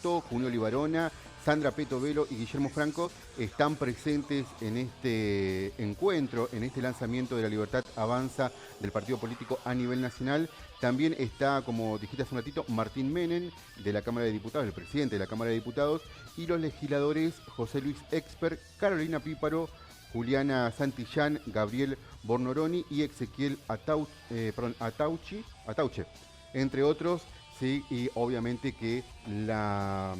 Justo, Junio Libarona, Sandra Peto Velo y Guillermo Franco están presentes en este encuentro, en este lanzamiento de La Libertad Avanza del partido político a nivel nacional. También está, como dijiste hace un ratito, Martín Menem de la Cámara de Diputados, el presidente de la Cámara de Diputados, y los legisladores José Luis Expert, Carolina Píparo, Juliana Santillán, Gabriel Bornoroni y Ezequiel Atauche, entre otros. Sí, y obviamente que la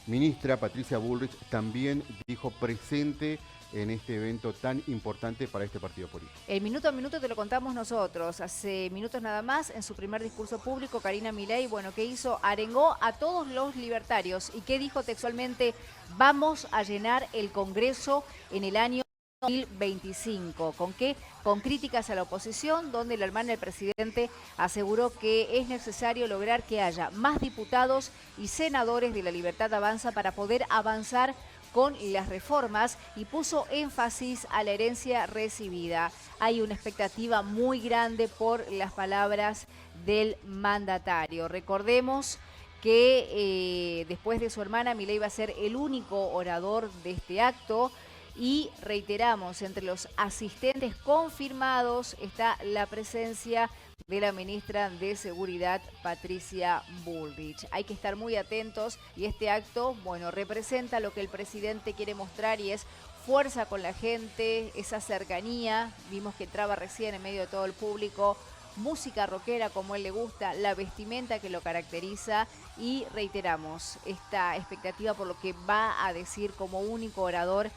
ministra Patricia Bullrich también dijo presente en este evento tan importante para este partido político. El minuto a minuto te lo contamos nosotros. Hace minutos nada más, en su primer discurso público, Karina Milei, bueno, ¿qué hizo? Arengó a todos los libertarios. ¿Y qué dijo textualmente? Vamos a llenar el Congreso en el año 2025. ¿Con qué? Con críticas a la oposición, donde la hermana del presidente aseguró que es necesario lograr que haya más diputados y senadores de La Libertad Avanza para poder avanzar con las reformas, y puso énfasis a la herencia recibida. Hay una expectativa muy grande por las palabras del mandatario. Recordemos que después de su hermana, Milei va a ser el único orador de este acto. Y reiteramos, entre los asistentes confirmados está la presencia de la ministra de Seguridad, Patricia Bullrich. Hay que estar muy atentos, y este acto, bueno, representa lo que el presidente quiere mostrar, y es fuerza con la gente, esa cercanía. Vimos que entraba recién en medio de todo el público, música rockera como él le gusta, la vestimenta que lo caracteriza, y reiteramos esta expectativa por lo que va a decir como único orador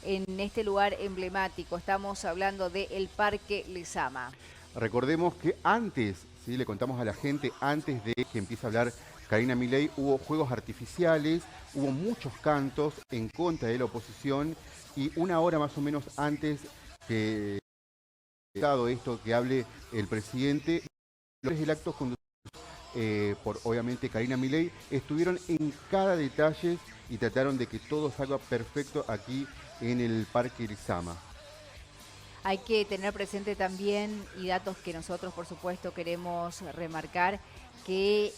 en este lugar emblemático. Estamos hablando del Parque Lezama. Recordemos que antes, ¿sí?, le contamos a la gente, antes de que empiece a hablar Karina Milei, hubo fuegos artificiales, hubo muchos cantos en contra de la oposición, y una hora más o menos antes que todo esto que hable el presidente, los del acto conducidos por obviamente Karina Milei estuvieron en cada detalle y trataron de que todo salga perfecto aquí en el Parque Lezama. Hay que tener presente también, y datos que nosotros por supuesto queremos remarcar, que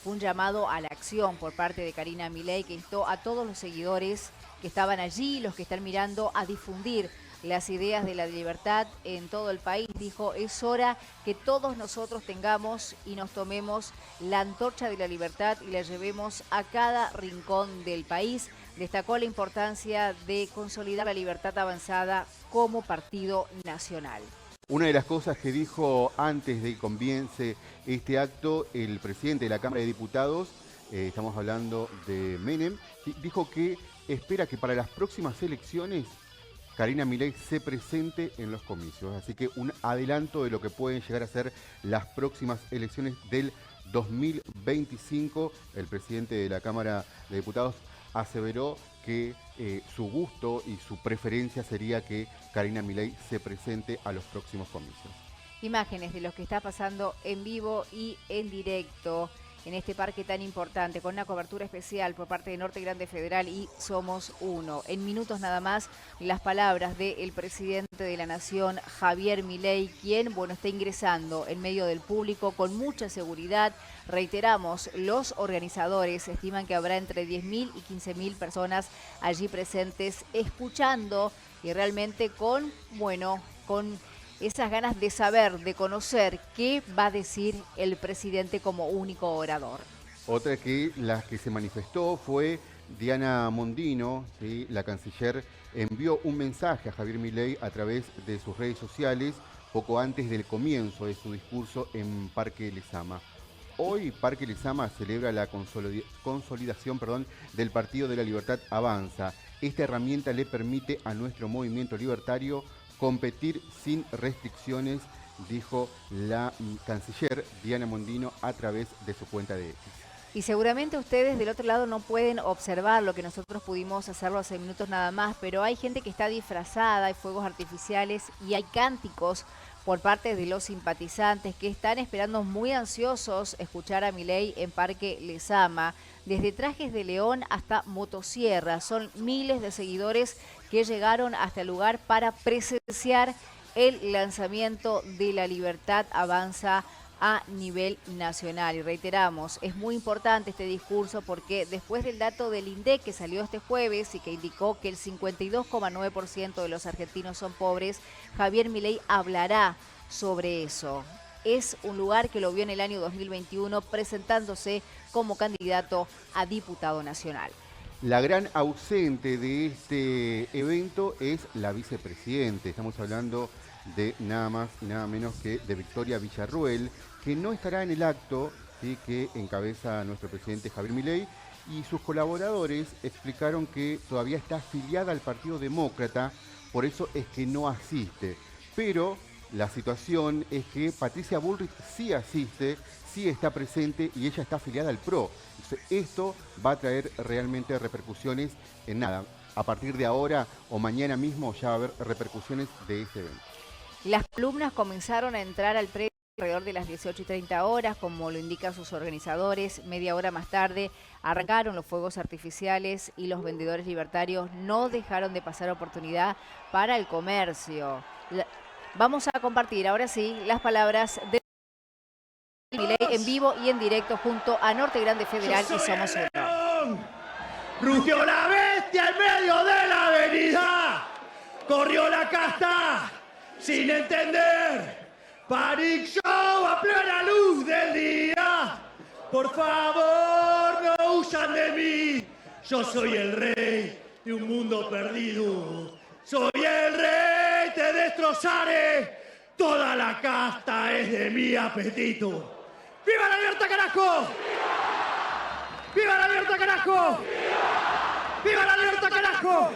fue un llamado a la acción por parte de Karina Milei, que instó a todos los seguidores que estaban allí, los que están mirando, a difundir las ideas de la libertad en todo el país. Dijo, es hora que todos nosotros tengamos y nos tomemos la antorcha de la libertad y la llevemos a cada rincón del país. Destacó la importancia de consolidar la libertad avanzada como partido nacional. Una de las cosas que dijo antes de que comience este acto el presidente de la Cámara de Diputados, estamos hablando de Menem, dijo que espera que para las próximas elecciones Karina Milei se presente en los comicios. Así que un adelanto de lo que pueden llegar a ser las próximas elecciones del 2025. El presidente de la Cámara de Diputados aseveró que su gusto y su preferencia sería que Karina Milei se presente a los próximos comicios. Imágenes de lo que está pasando en vivo y en directo en este parque tan importante, con una cobertura especial por parte de Norte Grande Federal y Somos Uno. En minutos nada más, las palabras del presidente de la Nación, Javier Milei, quien, bueno, está ingresando en medio del público con mucha seguridad. Reiteramos, los organizadores estiman que habrá entre 10.000 y 15.000 personas allí presentes, escuchando, y realmente con, bueno, con esas ganas de saber, de conocer qué va a decir el presidente como único orador. Otra que la que se manifestó fue Diana Mondino, ¿sí? La canciller envió un mensaje a Javier Milei a través de sus redes sociales poco antes del comienzo de su discurso en Parque Lezama. Hoy Parque Lezama celebra la consolidación del Partido de la Libertad Avanza. Esta herramienta le permite a nuestro movimiento libertario competir sin restricciones, dijo la canciller Diana Mondino a través de su cuenta de X. Y seguramente ustedes del otro lado no pueden observar lo que nosotros pudimos hacerlo hace minutos nada más, pero hay gente que está disfrazada, hay fuegos artificiales y hay cánticos por parte de los simpatizantes que están esperando muy ansiosos escuchar a Milei en Parque Lezama. Desde trajes de león hasta motosierra, son miles de seguidores que llegaron hasta el lugar para presenciar el lanzamiento de La Libertad Avanza a nivel nacional. Y reiteramos, es muy importante este discurso porque después del dato del INDEC que salió este jueves y que indicó que el 52,9% de los argentinos son pobres, Javier Milei hablará sobre eso. Es un lugar que lo vio en el año 2021 presentándose como candidato a diputado nacional. La gran ausente de este evento es la vicepresidente. Estamos hablando de nada más y nada menos que de Victoria Villarruel, que no estará en el acto, ¿sí?, que encabeza nuestro presidente Javier Milei, y sus colaboradores explicaron que todavía está afiliada al Partido Demócrata, por eso es que no asiste. Pero la situación es que Patricia Bullrich sí asiste, sí está presente y ella está afiliada al PRO. Entonces, esto va a traer realmente repercusiones en nada. A partir de ahora o mañana mismo ya va a haber repercusiones de este evento. Las columnas comenzaron a entrar al predio alrededor de las 18:30 horas, como lo indican sus organizadores. Media hora más tarde arrancaron los fuegos artificiales y los vendedores libertarios no dejaron de pasar oportunidad para el comercio. Vamos a compartir ahora sí las palabras de Milei en vivo y en directo junto a Norte Grande Federal y Somos Uno. Rugió la bestia en medio de la avenida, corrió la casta sin entender, Panic Show a plena luz del día. Por favor, no huyan de mí, yo soy el rey de un mundo perdido. Soy el rey, te destrozaré, toda la casta es de mi apetito. ¡Viva la libertad, carajo! ¡Viva la libertad, carajo! ¡Viva la libertad, carajo!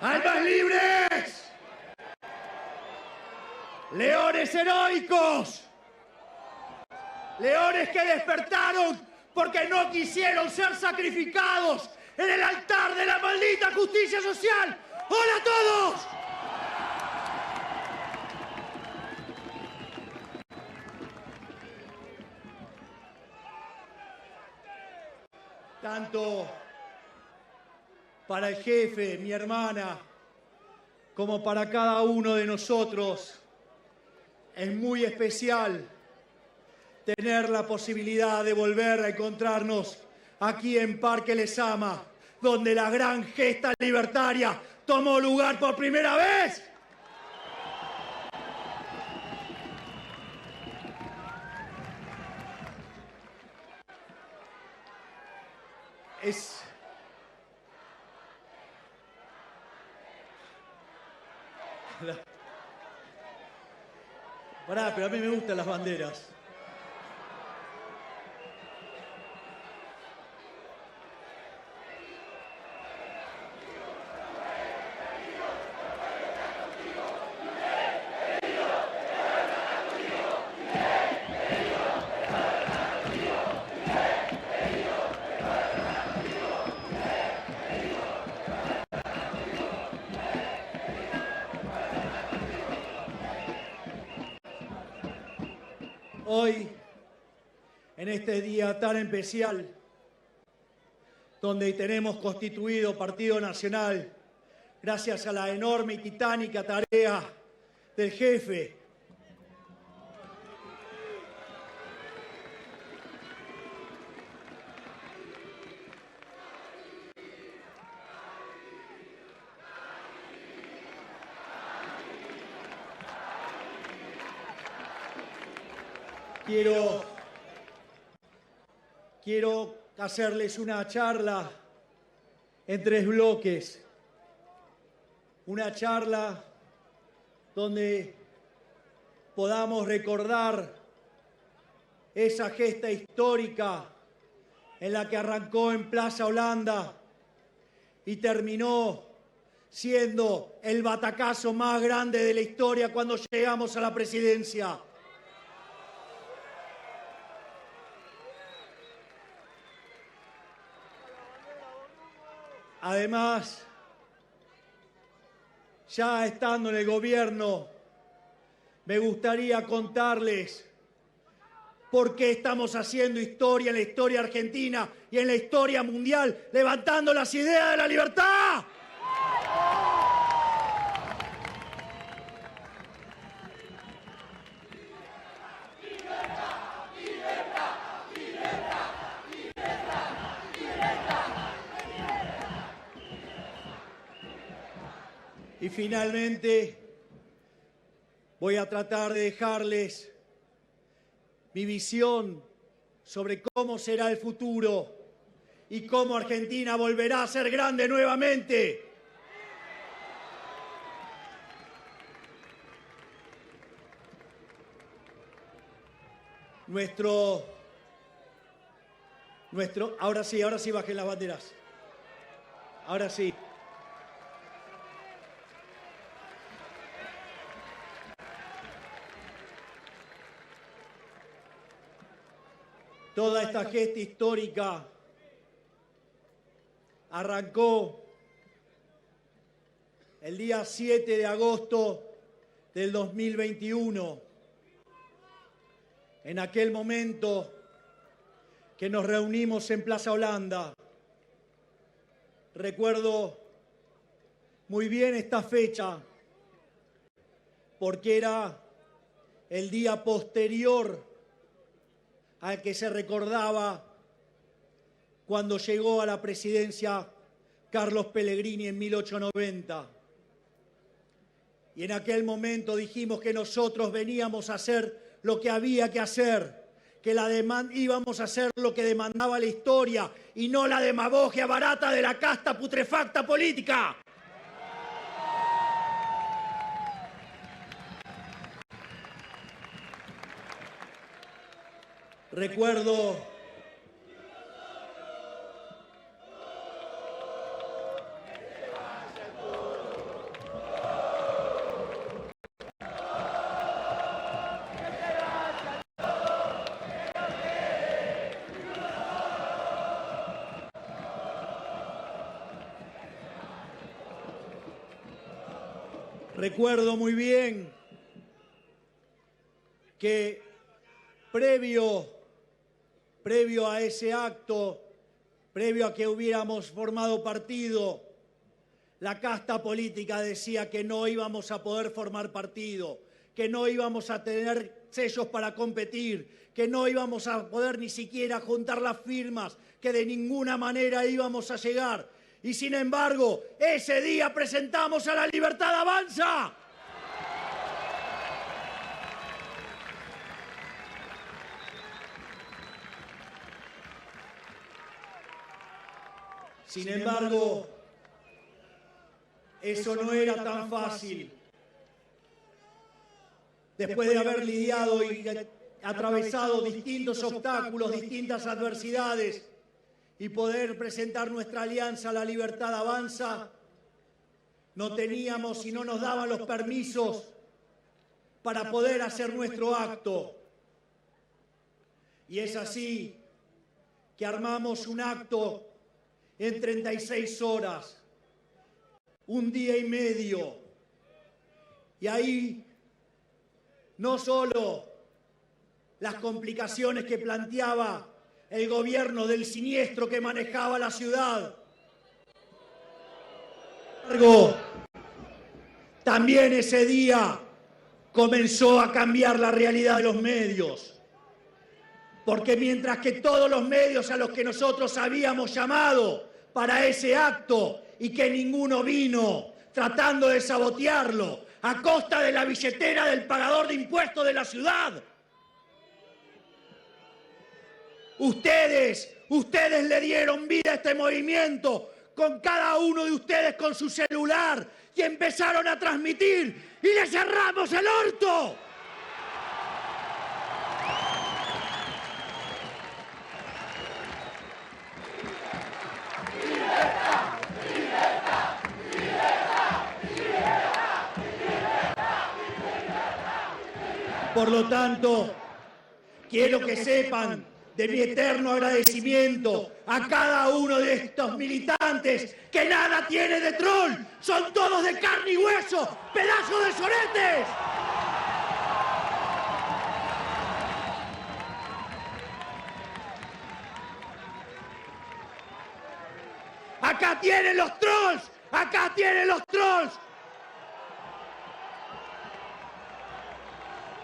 ¡Almas libres! ¡Leones heroicos! ¡Leones que despertaron porque no quisieron ser sacrificados en el altar de la maldita justicia social! ¡Hola a todos! Tanto para el jefe, mi hermana, como para cada uno de nosotros, es muy especial tener la posibilidad de volver a encontrarnos aquí en Parque Lezama, donde la gran gesta libertaria tomó lugar por primera vez. Pará, pero a mí me gustan las banderas. Hoy, en este día tan especial, donde tenemos constituido Partido Nacional, gracias a la enorme y titánica tarea del jefe, Quiero hacerles una charla en 3 bloques. Una charla donde podamos recordar esa gesta histórica en la que arrancó en Plaza Holanda y terminó siendo el batacazo más grande de la historia cuando llegamos a la presidencia. Además, ya estando en el gobierno, me gustaría contarles por qué estamos haciendo historia en la historia argentina y en la historia mundial, levantando las ideas de la libertad. Y finalmente, voy a tratar de dejarles mi visión sobre cómo será el futuro y cómo Argentina volverá a ser grande nuevamente. Ahora sí bajen las banderas. Ahora sí. Toda esta gesta histórica arrancó el día 7 de agosto del 2021. En aquel momento que nos reunimos en Plaza Holanda. Recuerdo muy bien esta fecha porque era el día posterior al que se recordaba cuando llegó a la presidencia Carlos Pellegrini en 1890. Y en aquel momento dijimos que nosotros veníamos a hacer lo que había que hacer, que íbamos a hacer lo que demandaba la historia y no la demagogia barata de la casta putrefacta política. Recuerdo muy bien que previo a ese acto, previo a que hubiéramos formado partido, la casta política decía que no íbamos a poder formar partido, que no íbamos a tener sellos para competir, que no íbamos a poder ni siquiera juntar las firmas, que de ninguna manera íbamos a llegar. Y sin embargo, ese día presentamos a La Libertad Avanza. Sin embargo, eso no era tan fácil. Después de haber lidiado y atravesado distintos obstáculos, distintas adversidades, y poder presentar nuestra alianza La Libertad Avanza, no teníamos y no nos daban los permisos para poder hacer nuestro acto. Y es así que armamos un acto en 36 horas, un día y medio. Y ahí no solo las complicaciones que planteaba el gobierno del siniestro que manejaba la ciudad, también ese día comenzó a cambiar la realidad de los medios. Porque mientras que todos los medios a los que nosotros habíamos llamado para ese acto y que ninguno vino tratando de sabotearlo a costa de la billetera del pagador de impuestos de la ciudad, ustedes le dieron vida a este movimiento con cada uno de ustedes con su celular y empezaron a transmitir y le cerramos el orto. Por lo tanto, quiero que sepan de mi eterno agradecimiento a cada uno de estos militantes que nada tiene de troll, son todos de carne y hueso, pedazos de soretes. Acá tienen los trolls, acá tienen los trolls.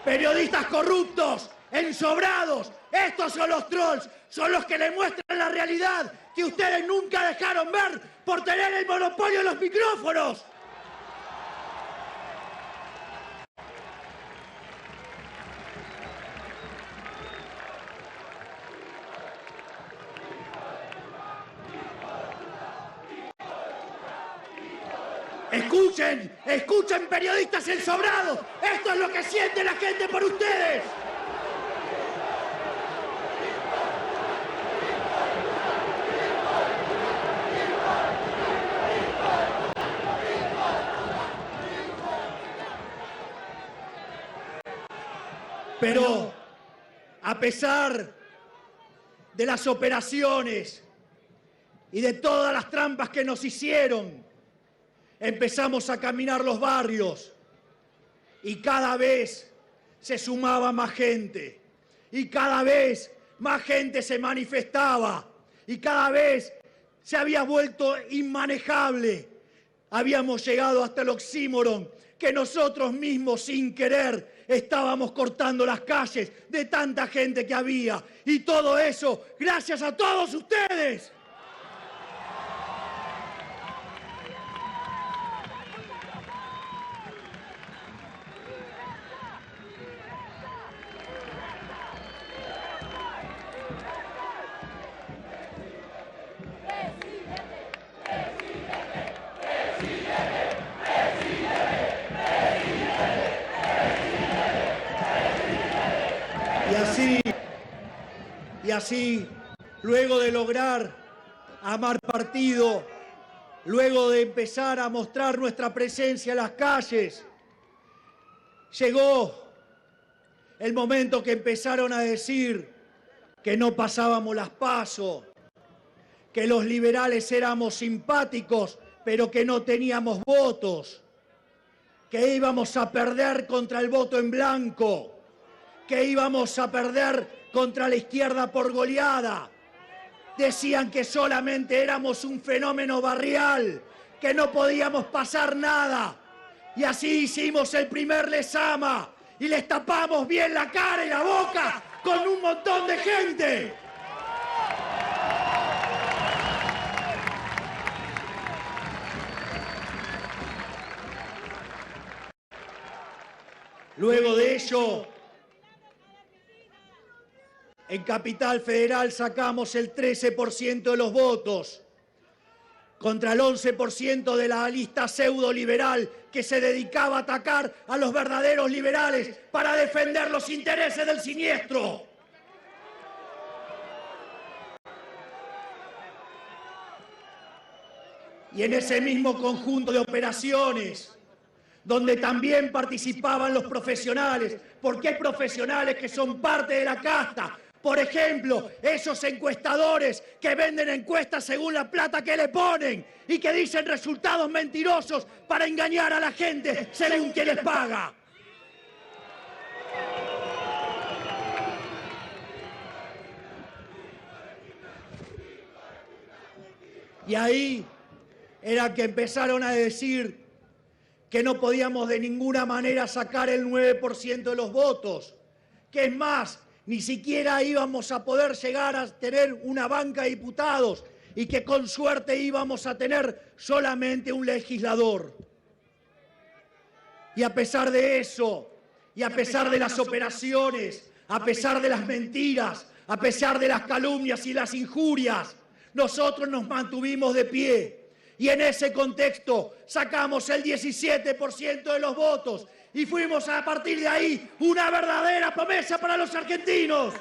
Periodistas corruptos, ensobrados, estos son los trolls, son los que le muestran la realidad que ustedes nunca dejaron ver por tener el monopolio de los micrófonos. Escuchen, escuchen periodistas ensobrados, esto es lo que siente la gente por ustedes. Pero a pesar de las operaciones y de todas las trampas que nos hicieron, empezamos a caminar los barrios y cada vez se sumaba más gente y cada vez más gente se manifestaba y cada vez se había vuelto inmanejable. Habíamos llegado hasta el oxímoron que nosotros mismos sin querer estábamos cortando las calles de tanta gente que había. Y todo eso gracias a todos ustedes. Y así, luego de lograr amar partido, luego de empezar a mostrar nuestra presencia en las calles, llegó el momento que empezaron a decir que no pasábamos las PASO, que los liberales éramos simpáticos, pero que no teníamos votos, que íbamos a perder contra el voto en blanco, que íbamos a perder contra la izquierda por goleada. Decían que solamente éramos un fenómeno barrial, que no podíamos pasar nada. Y así hicimos el primer Lezama y les tapamos bien la cara y la boca con un montón de gente. Luego de ello, en Capital Federal sacamos el 13% de los votos contra el 11% de la lista pseudo-liberal que se dedicaba a atacar a los verdaderos liberales para defender los intereses del siniestro. Y en ese mismo conjunto de operaciones, donde también participaban los profesionales, porque hay profesionales que son parte de la casta. Por ejemplo, esos encuestadores que venden encuestas según la plata que le ponen y que dicen resultados mentirosos para engañar a la gente según quien les paga. Y ahí era que empezaron a decir que no podíamos de ninguna manera sacar el 9% de los votos, que es más, ni siquiera íbamos a poder llegar a tener una banca de diputados y que con suerte íbamos a tener solamente un legislador. Y a pesar de eso, y a pesar de las operaciones, a pesar de las mentiras, a pesar de las calumnias y las injurias, nosotros nos mantuvimos de pie. Y en ese contexto sacamos el 17% de los votos y fuimos a partir de ahí una verdadera promesa para los argentinos.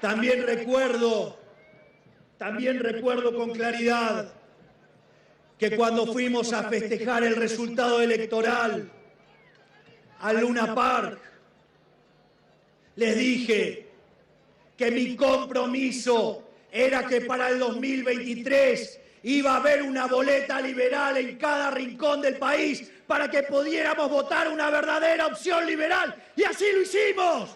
También recuerdo con claridad que cuando fuimos a festejar el resultado electoral al Luna Park, les dije que mi compromiso era que para el 2023 iba a haber una boleta liberal en cada rincón del país para que pudiéramos votar una verdadera opción liberal. Y así lo hicimos.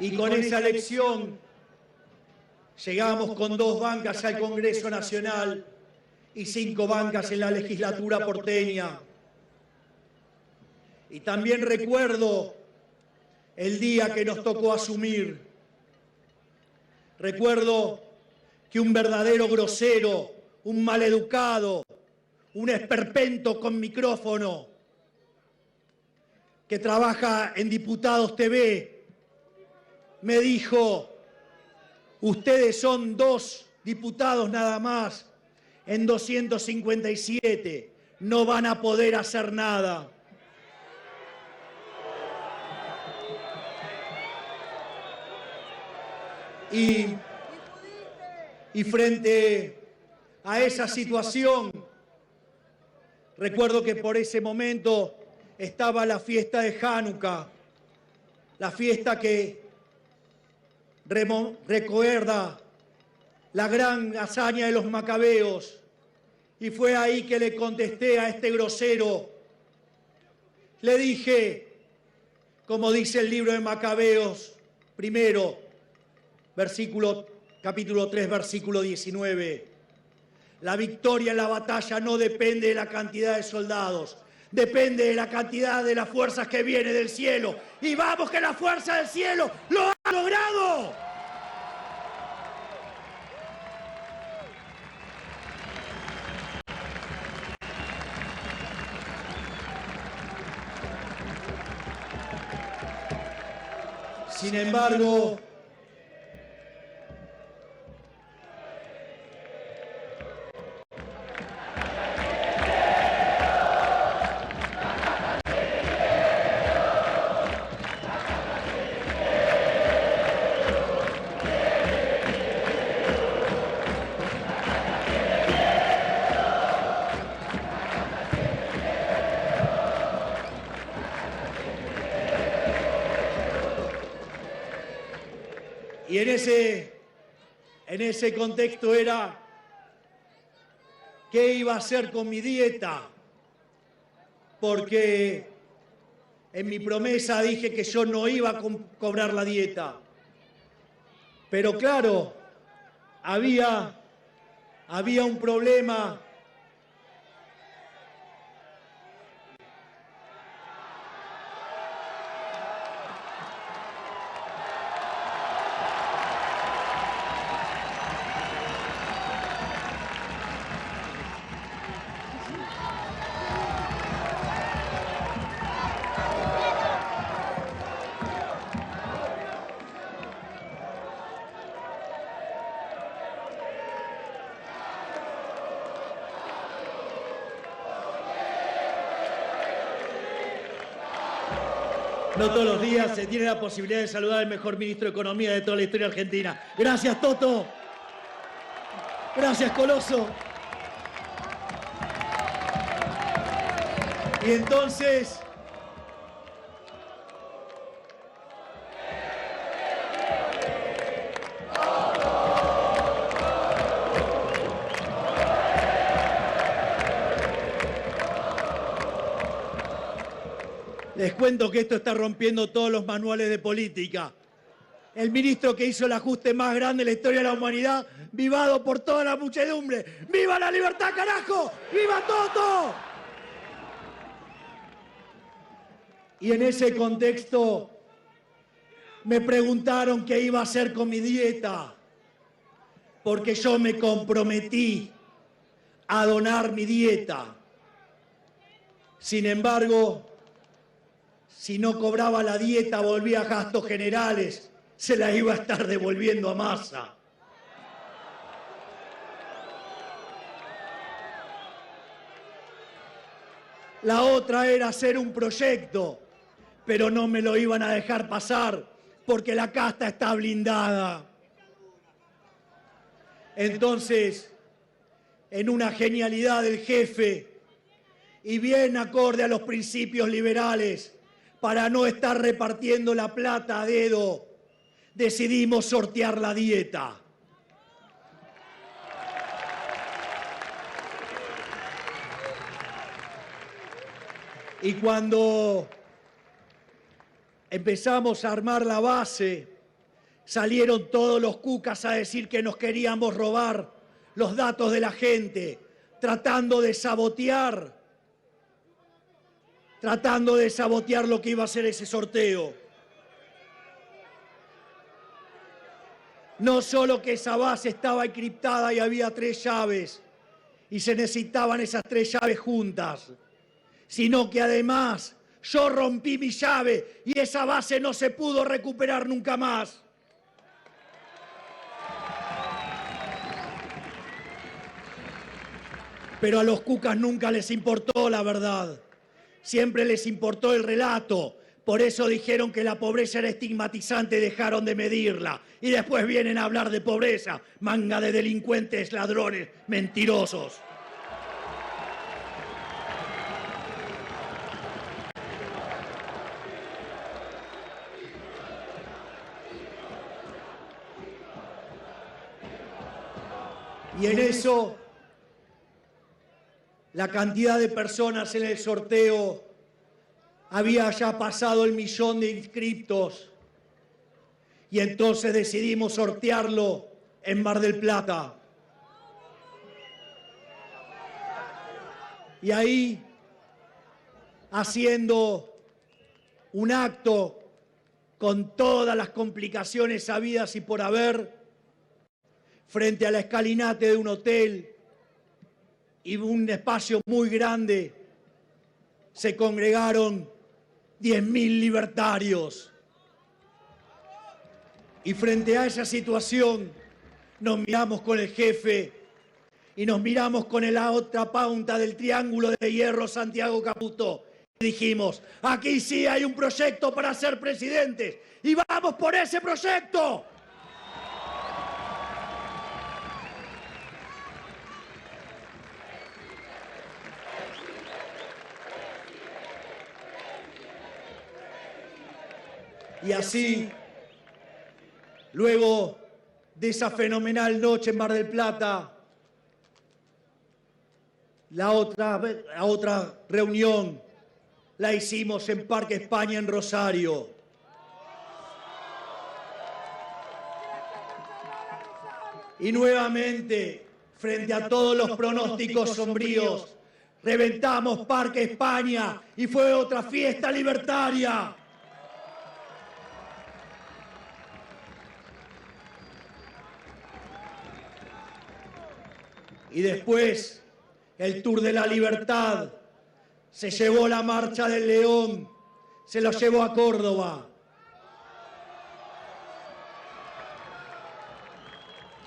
Y con esa elección llegamos con 2 bancas al Congreso Nacional y 5 bancas en la legislatura porteña. Y también recuerdo el día que nos tocó asumir. Recuerdo que un verdadero grosero, un maleducado, un esperpento con micrófono, que trabaja en Diputados TV, me dijo: ustedes son 2 diputados nada más en 257, no van a poder hacer nada. Y frente a esa situación, recuerdo que por ese momento estaba la fiesta de Hanukkah, la fiesta que recuerda la gran hazaña de los macabeos, y fue ahí que le contesté a este grosero. Le dije, como dice el libro de Macabeos, primero, capítulo 3, versículo 19, la victoria en la batalla no depende de la cantidad de soldados, depende de la cantidad de las fuerzas que viene del cielo. Y vamos, que la fuerza del cielo lo ha logrado. Sin embargo, y en ese contexto era qué iba a hacer con mi dieta, porque en mi promesa dije que yo no iba a cobrar la dieta. Pero claro, había un problema. No todos los días se tiene la posibilidad de saludar al mejor ministro de Economía de toda la historia argentina. Gracias, Toto. Gracias, Coloso. Y entonces, les cuento que esto está rompiendo todos los manuales de política. El ministro que hizo el ajuste más grande en la historia de la humanidad, vivado por toda la muchedumbre. ¡Viva la libertad, carajo! ¡Viva Toto! Y en ese contexto me preguntaron qué iba a hacer con mi dieta, porque yo me comprometí a donar mi dieta. Sin embargo, si no cobraba la dieta, volvía a gastos generales se la iba a estar devolviendo a Massa. La otra era hacer un proyecto, pero no me lo iban a dejar pasar porque la casta está blindada. Entonces, en una genialidad del jefe y bien acorde a los principios liberales, para no estar repartiendo la plata a dedo, decidimos sortear la dieta. Y cuando empezamos a armar la base, salieron todos los cucas a decir que nos queríamos robar los datos de la gente, tratando de sabotear lo que iba a ser ese sorteo. No solo que esa base estaba encriptada y había 3 llaves, y se necesitaban esas 3 llaves juntas, sino que además yo rompí mi llave y esa base no se pudo recuperar nunca más. Pero a los cucas nunca les importó la verdad, siempre les importó el relato. Por eso dijeron que la pobreza era estigmatizante y dejaron de medirla. Y después vienen a hablar de pobreza, manga de delincuentes, ladrones, mentirosos. Y en eso, la cantidad de personas en el sorteo había ya pasado el 1.000.000 de inscriptos. Y entonces decidimos sortearlo en Mar del Plata. Y ahí, haciendo un acto con todas las complicaciones habidas y por haber, frente a la escalinata de un hotel y un espacio muy grande, se congregaron 10.000 libertarios. Y frente a esa situación nos miramos con el jefe y nos miramos con la otra punta del triángulo de hierro, Santiago Caputo, y dijimos: aquí sí hay un proyecto para ser presidentes y vamos por ese proyecto. Y así, luego de esa fenomenal noche en Mar del Plata, la otra reunión la hicimos en Parque España en Rosario. Y nuevamente, frente a todos los pronósticos sombríos, reventamos Parque España y fue otra fiesta libertaria. Y después, el Tour de la Libertad se llevó la Marcha del León, se lo llevó a Córdoba,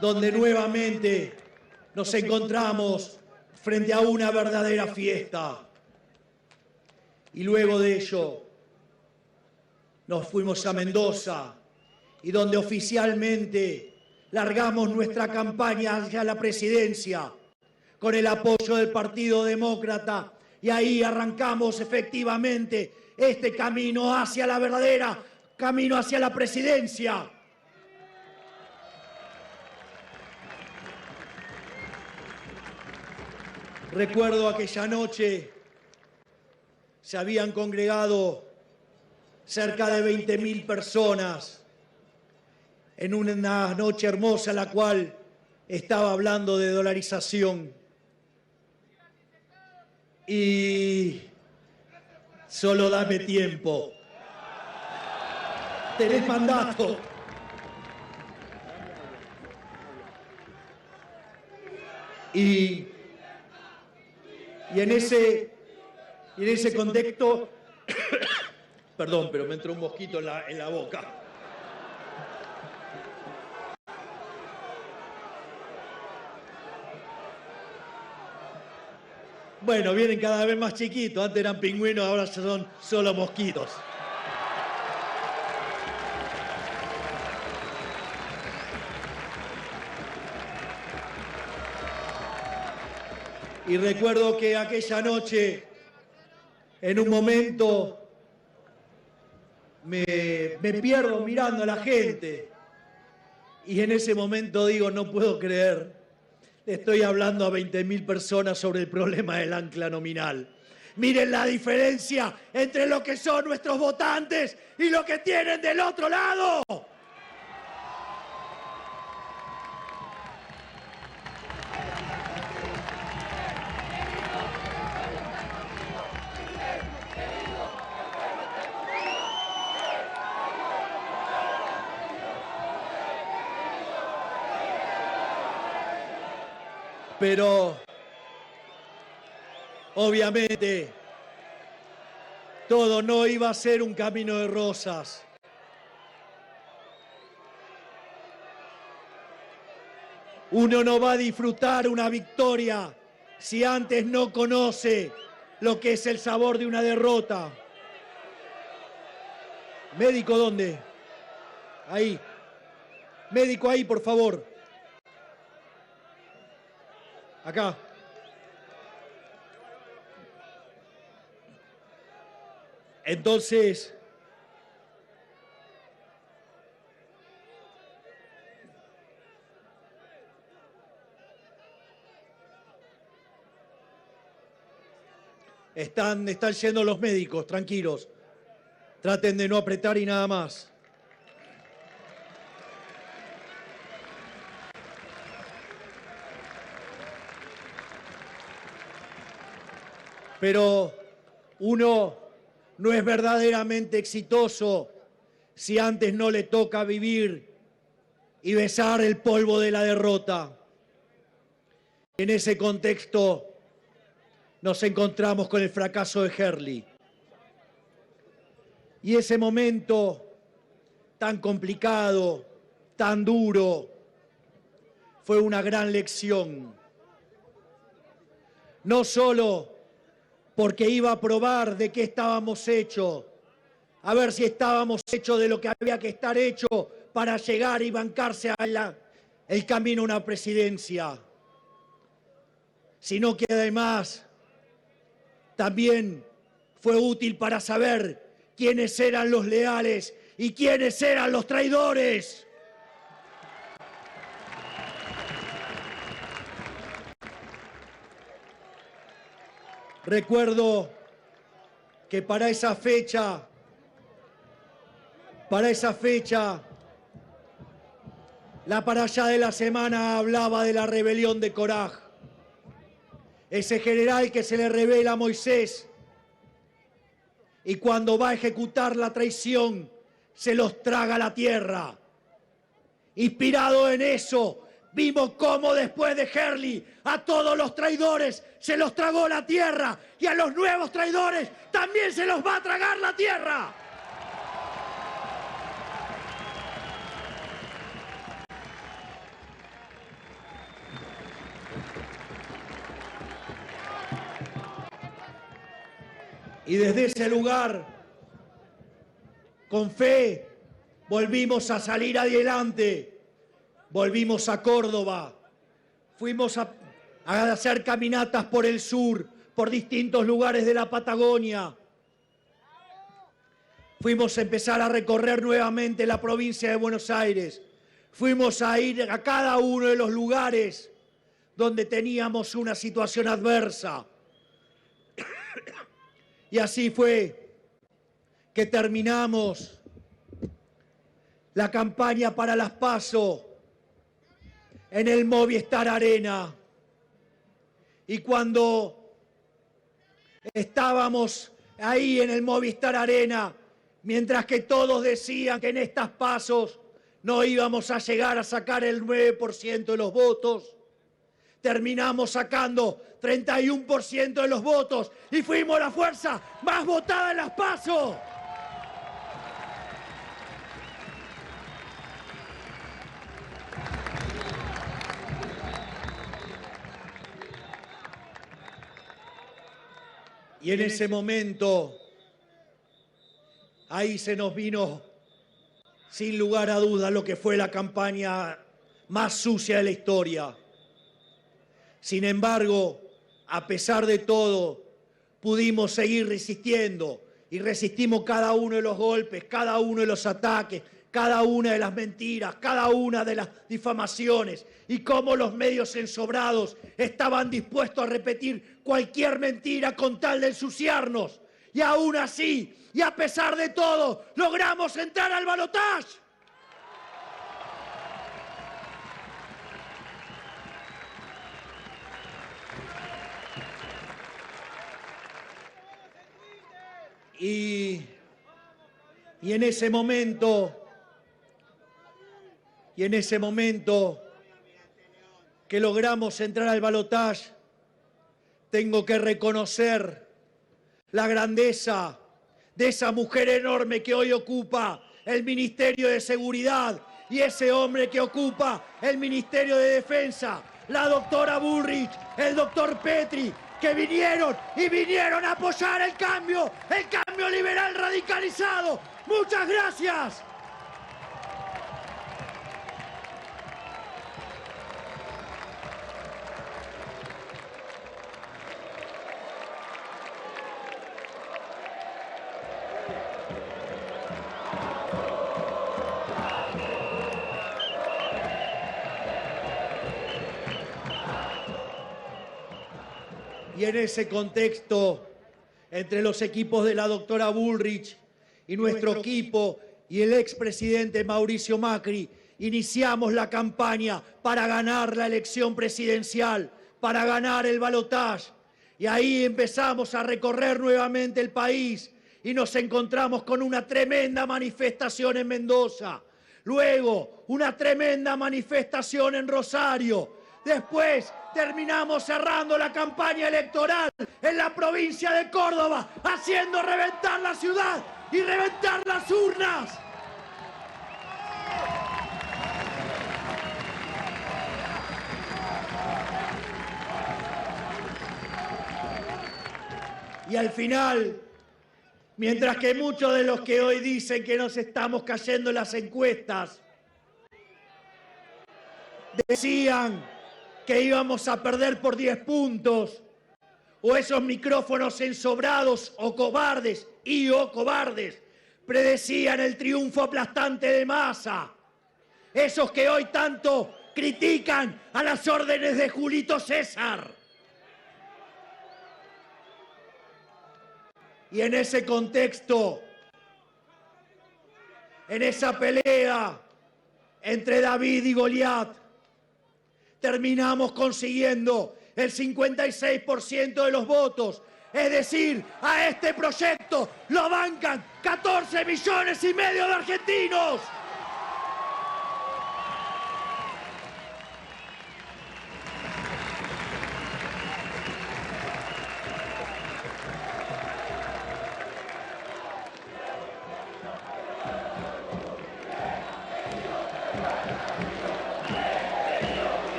donde nuevamente nos encontramos frente a una verdadera fiesta. Y luego de ello, nos fuimos a Mendoza, y donde oficialmente largamos nuestra campaña hacia la presidencia con el apoyo del Partido Demócrata, y ahí arrancamos efectivamente este camino hacia la verdadera, camino hacia la presidencia. Recuerdo aquella noche, se habían congregado cerca de 20.000 personas en una noche hermosa en la cual estaba hablando de dolarización. Y solo dame tiempo. Tenés mandato. Y en ese contexto, perdón, pero me entró un mosquito en la boca. Bueno, vienen cada vez más chiquitos. Antes eran pingüinos, ahora son solo mosquitos. Y recuerdo que aquella noche, en un momento, me pierdo mirando a la gente. Y en ese momento digo, no puedo creer, le estoy hablando a 20.000 personas sobre el problema del ancla nominal. Miren la diferencia entre lo que son nuestros votantes y lo que tienen del otro lado. Pero, obviamente, todo no iba a ser un camino de rosas. Uno no va a disfrutar una victoria si antes no conoce lo que es el sabor de una derrota. ¿Médico dónde? Ahí. Médico ahí, por favor. Acá. Entonces, están yendo los médicos, tranquilos. Traten de no apretar y nada más. Pero uno no es verdaderamente exitoso si antes no le toca vivir y besar el polvo de la derrota. En ese contexto nos encontramos con el fracaso de Herli. Y ese momento tan complicado, tan duro, fue una gran lección. No solo porque iba a probar de qué estábamos hechos, a ver si estábamos hechos de lo que había que estar hecho para llegar y bancarse el camino a una presidencia, sino que además también fue útil para saber quiénes eran los leales y quiénes eran los traidores. Recuerdo que para esa fecha, la para allá de la semana hablaba de la rebelión de Coraj. Ese general que se le revela a Moisés y cuando va a ejecutar la traición se los traga la tierra. Inspirado en eso, vimos cómo después de Herli a todos los traidores se los tragó la tierra y a los nuevos traidores también se los va a tragar la tierra. Y desde ese lugar, con fe, volvimos a salir adelante. Volvimos a Córdoba, fuimos a hacer caminatas por el sur, por distintos lugares de la Patagonia. Fuimos a empezar a recorrer nuevamente la provincia de Buenos Aires. Fuimos a ir a cada uno de los lugares donde teníamos una situación adversa. Y así fue que terminamos la campaña para las PASO en el Movistar Arena. Y cuando estábamos ahí en el Movistar Arena, mientras que todos decían que en estas PASOs no íbamos a llegar a sacar el 9% de los votos, terminamos sacando 31% de los votos y fuimos la fuerza más votada en las PASO. Y en ese momento, ahí se nos vino, sin lugar a dudas, lo que fue la campaña más sucia de la historia. Sin embargo, a pesar de todo, pudimos seguir resistiendo y resistimos cada uno de los golpes, cada uno de los ataques, cada una de las mentiras, cada una de las difamaciones y cómo los medios ensobrados estaban dispuestos a repetir cualquier mentira con tal de ensuciarnos. Y aún así, y a pesar de todo, logramos entrar al balotaje. Y en ese momento que logramos entrar al balotaje, tengo que reconocer la grandeza de esa mujer enorme que hoy ocupa el Ministerio de Seguridad y ese hombre que ocupa el Ministerio de Defensa, la doctora Bullrich, el doctor Petri, que vinieron a apoyar el cambio liberal radicalizado. ¡Muchas gracias! Y en ese contexto, entre los equipos de la doctora Bullrich y nuestro equipo y el expresidente Mauricio Macri, iniciamos la campaña para ganar la elección presidencial, para ganar el balotaje. Y ahí empezamos a recorrer nuevamente el país y nos encontramos con una tremenda manifestación en Mendoza. Luego, una tremenda manifestación en Rosario. Después terminamos cerrando la campaña electoral en la provincia de Córdoba, haciendo reventar la ciudad y reventar las urnas. Y al final, mientras que muchos de los que hoy dicen que nos estamos cayendo en las encuestas, decían que íbamos a perder por 10 puntos, o esos micrófonos ensobrados o cobardes predecían el triunfo aplastante de Massa. Esos que hoy tanto critican a las órdenes de Julito César. Y en ese contexto, en esa pelea entre David y Goliat, terminamos consiguiendo el 56% de los votos. Es decir, a este proyecto lo bancan 14,5 millones de argentinos.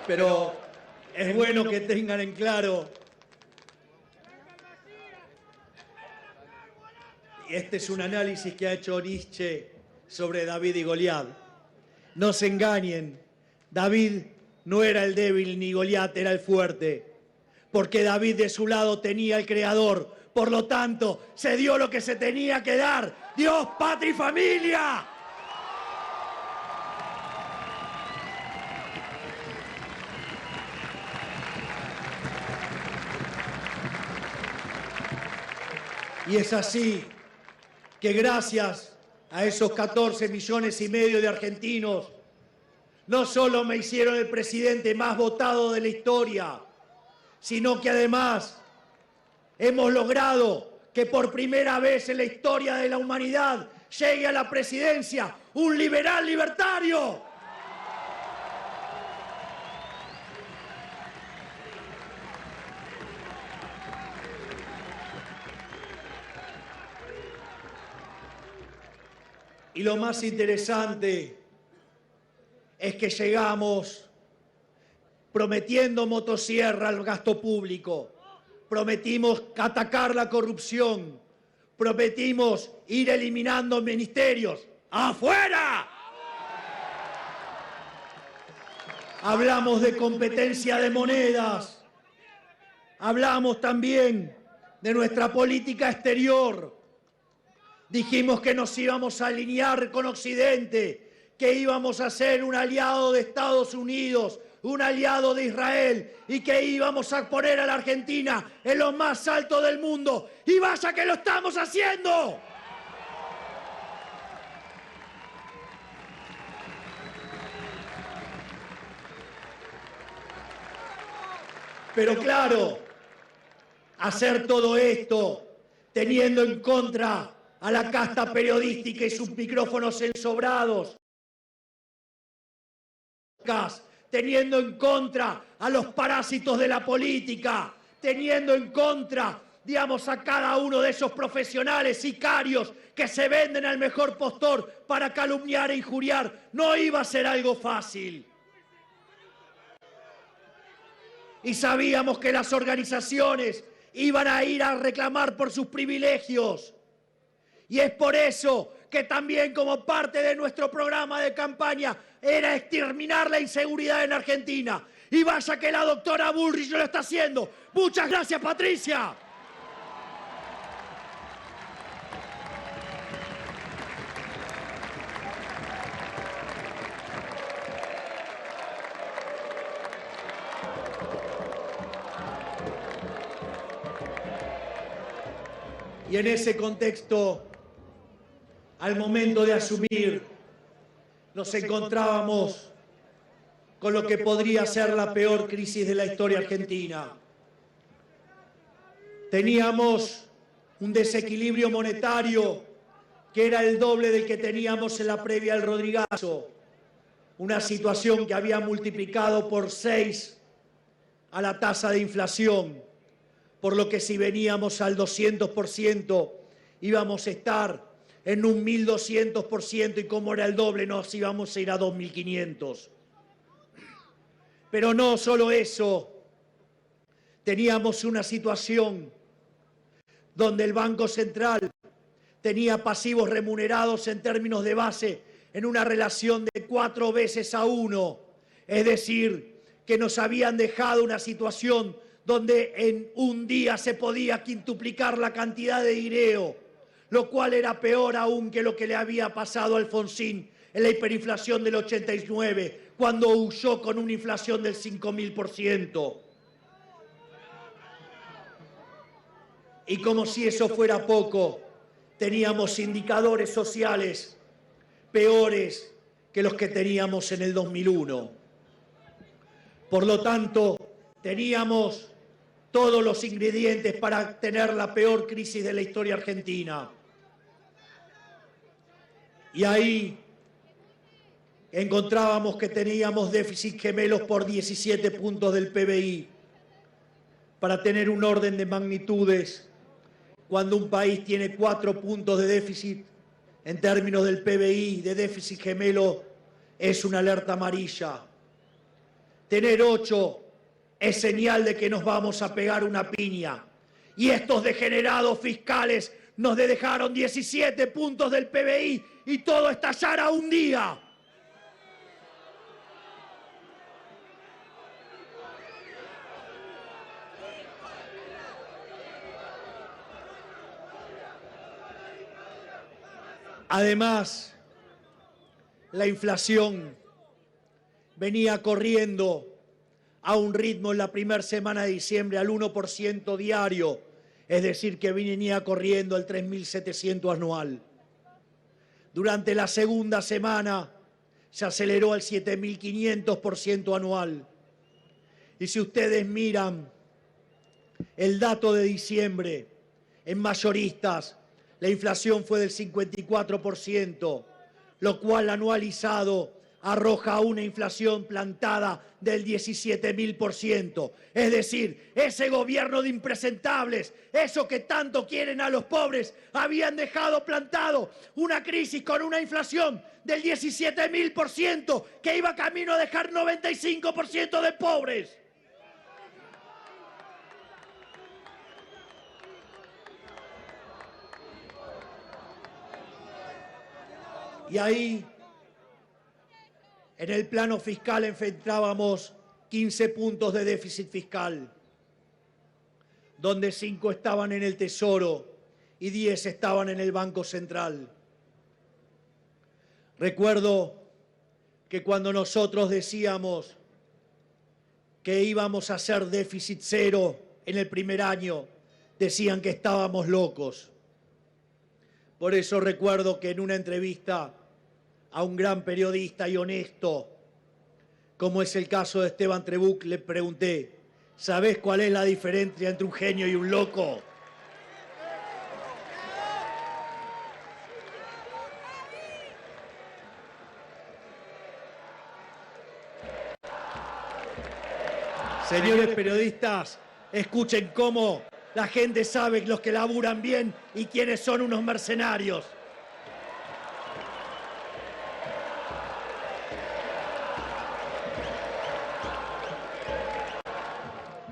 Pero es bueno que tengan en claro, y este es un análisis que ha hecho Nietzsche sobre David y Goliat. No se engañen, David no era el débil ni Goliat era el fuerte, porque David de su lado tenía al Creador, por lo tanto se dio lo que se tenía que dar: Dios, patria y familia. Y es así que gracias a esos 14,5 millones de argentinos, no solo me hicieron el presidente más votado de la historia, sino que además hemos logrado que por primera vez en la historia de la humanidad llegue a la presidencia un liberal libertario. Y lo más interesante es que llegamos prometiendo motosierra al gasto público, prometimos atacar la corrupción, prometimos ir eliminando ministerios. ¡Afuera! Hablamos de competencia de monedas, hablamos también de nuestra política exterior. Dijimos que nos íbamos a alinear con Occidente, que íbamos a ser un aliado de Estados Unidos, un aliado de Israel y que íbamos a poner a la Argentina en lo más alto del mundo. ¡Y vaya que lo estamos haciendo! Pero claro, hacer todo esto teniendo en contra a la casta periodística y sus micrófonos ensobrados, teniendo en contra a los parásitos de la política, teniendo en contra, digamos, a cada uno de esos profesionales sicarios que se venden al mejor postor para calumniar e injuriar, no iba a ser algo fácil. Y sabíamos que las organizaciones iban a ir a reclamar por sus privilegios. Y es por eso que también como parte de nuestro programa de campaña era exterminar la inseguridad en Argentina. Y vaya que la doctora Bullrich lo está haciendo. Muchas gracias, Patricia. Y en ese contexto, al momento de asumir, nos encontrábamos con lo que podría ser la peor crisis de la historia argentina. Teníamos un desequilibrio monetario que era el doble del que teníamos en la previa al Rodrigazo. Una situación que había multiplicado por 6 a la tasa de inflación. Por lo que si veníamos al 200%, íbamos a estar en un 1.200% y como era el doble, nos íbamos a ir a 2.500. Pero no solo eso, teníamos una situación donde el Banco Central tenía pasivos remunerados en términos de base en una relación de 4 veces a 1. Es decir, que nos habían dejado una situación donde en un día se podía quintuplicar la cantidad de dinero, lo cual era peor aún que lo que le había pasado a Alfonsín en la hiperinflación del 89, cuando huyó con una inflación del 5.000%. Y como si eso fuera poco, teníamos indicadores sociales peores que los que teníamos en el 2001. Por lo tanto, teníamos todos los ingredientes para tener la peor crisis de la historia argentina. Y ahí encontrábamos que teníamos déficit gemelos por 17 puntos del PBI. Para tener un orden de magnitudes, cuando un país tiene 4 puntos de déficit en términos del PBI, de déficit gemelo, es una alerta amarilla. Tener 8 es señal de que nos vamos a pegar una piña. Y estos degenerados fiscales nos dejaron 17 puntos del PBI y todo estallara un día. Además, la inflación venía corriendo a un ritmo en la primera semana de diciembre al 1% diario, es decir, que venía corriendo el 3.700 anual. Durante la segunda semana se aceleró al 7.500% anual. Y si ustedes miran el dato de diciembre, en mayoristas, la inflación fue del 54%, lo cual anualizado arroja una inflación plantada del 17.000%. Es decir, ese gobierno de impresentables, eso que tanto quieren a los pobres, habían dejado plantado una crisis con una inflación del 17.000% que iba camino a dejar 95% de pobres. Y ahí, en el plano fiscal, enfrentábamos 15 puntos de déficit fiscal, donde 5 estaban en el Tesoro y 10 estaban en el Banco Central. Recuerdo que cuando nosotros decíamos que íbamos a hacer déficit cero en el primer año, decían que estábamos locos. Por eso recuerdo que en una entrevista a un gran periodista y honesto, como es el caso de Esteban Trebuch, le pregunté, ¿sabés cuál es la diferencia entre un genio y un loco? Señores periodistas, escuchen cómo la gente sabe los que laburan bien y quiénes son unos mercenarios.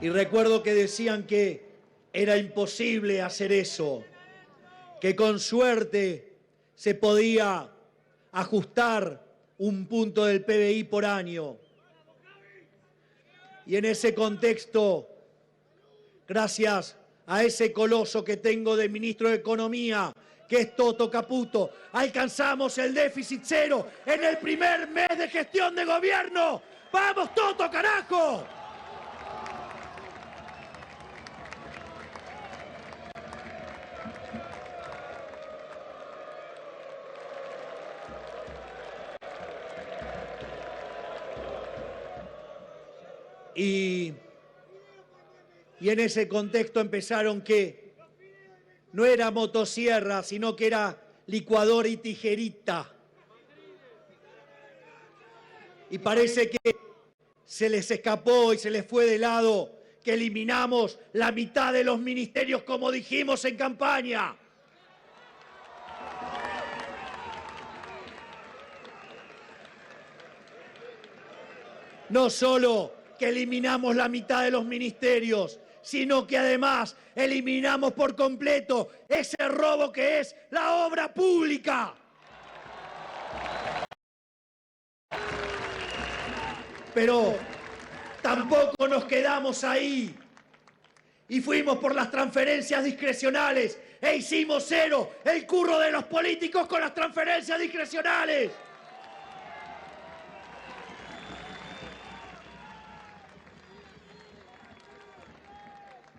Y recuerdo que decían que era imposible hacer eso, que con suerte se podía ajustar un punto del PBI por año. Y en ese contexto, gracias a ese coloso que tengo de ministro de Economía, que es Toto Caputo, alcanzamos el déficit cero en el primer mes de gestión de gobierno. ¡Vamos, Toto, carajo! Y en ese contexto empezaron que no era motosierra, sino que era licuadora y tijerita. Y parece que se les escapó y se les fue de lado que eliminamos la mitad de los ministerios como dijimos en campaña. No solo que eliminamos la mitad de los ministerios, sino que además eliminamos por completo ese robo que es la obra pública. Pero tampoco nos quedamos ahí y fuimos por las transferencias discrecionales e hicimos cero el curro de los políticos con las transferencias discrecionales.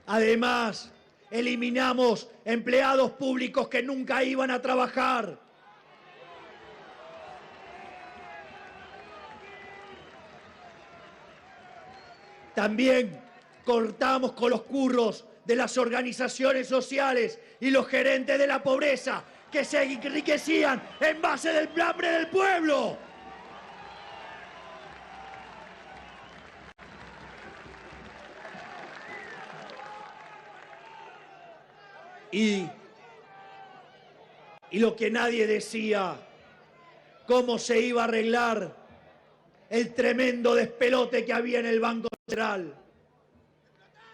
Además, eliminamos empleados públicos que nunca iban a trabajar. También cortamos con los curros de las organizaciones sociales y los gerentes de la pobreza que se enriquecían en base del hambre del pueblo. Y lo que nadie decía, cómo se iba a arreglar el tremendo despelote que había en el Banco Central.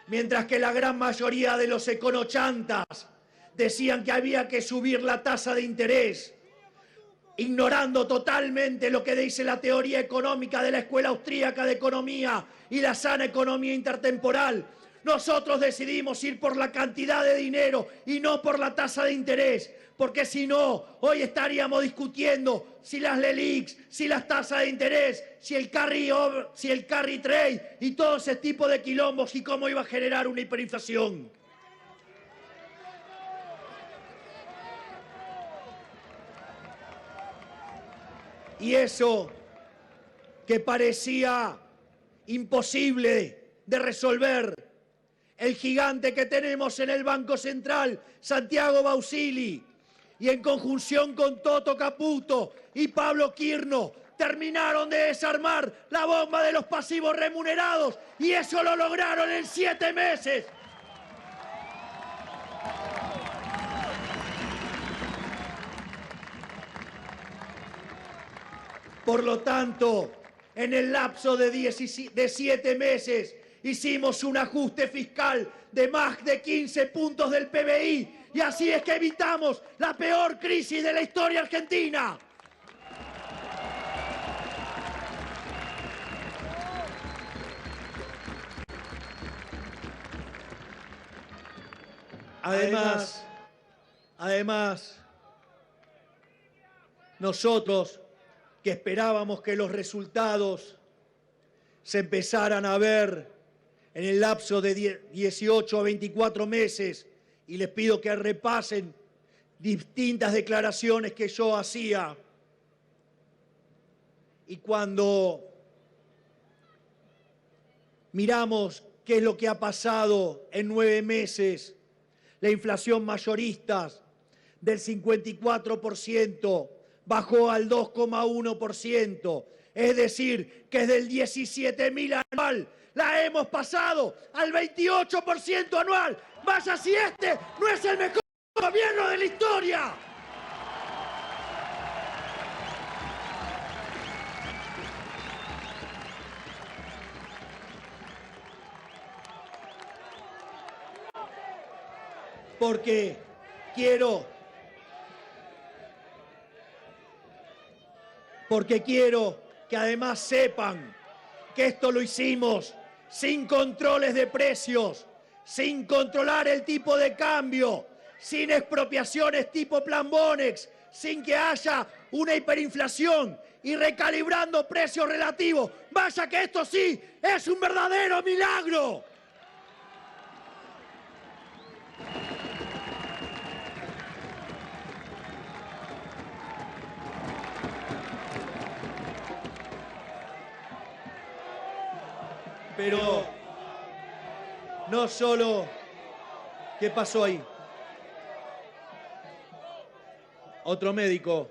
Mientras que la gran mayoría de los econochantas decían que había que subir la tasa de interés, ignorando totalmente lo que dice la teoría económica de la Escuela Austríaca de Economía y la sana economía intertemporal. Nosotros decidimos ir por la cantidad de dinero y no por la tasa de interés, porque si no, hoy estaríamos discutiendo si las LELIQs, si las tasas de interés, si el carry trade y todo ese tipo de quilombos y cómo iba a generar una hiperinflación. Y eso que parecía imposible de resolver, el gigante que tenemos en el Banco Central, Santiago Bausili, y en conjunción con Toto Caputo y Pablo Quirno, terminaron de desarmar la bomba de los pasivos remunerados y eso lo lograron en 7 meses. Por lo tanto, en el lapso de 7 meses hicimos un ajuste fiscal de más de 15 puntos del PBI y así es que evitamos la peor crisis de la historia argentina. Además, nosotros que esperábamos que los resultados se empezaran a ver en el lapso de 18 a 24 meses, y les pido que repasen distintas declaraciones que yo hacía. Y cuando miramos qué es lo que ha pasado en 9 meses, la inflación mayorista del 54% bajó al 2,1%, es decir, que del 17.000 anual la hemos pasado al 28% anual. Vaya si este no es el mejor gobierno de la historia. Porque quiero que además sepan que esto lo hicimos sin controles de precios, sin controlar el tipo de cambio, sin expropiaciones tipo Plan Bonex, sin que haya una hiperinflación y recalibrando precios relativos. Vaya que esto sí es un verdadero milagro. Pero no solo... ¿Qué pasó ahí? Otro médico.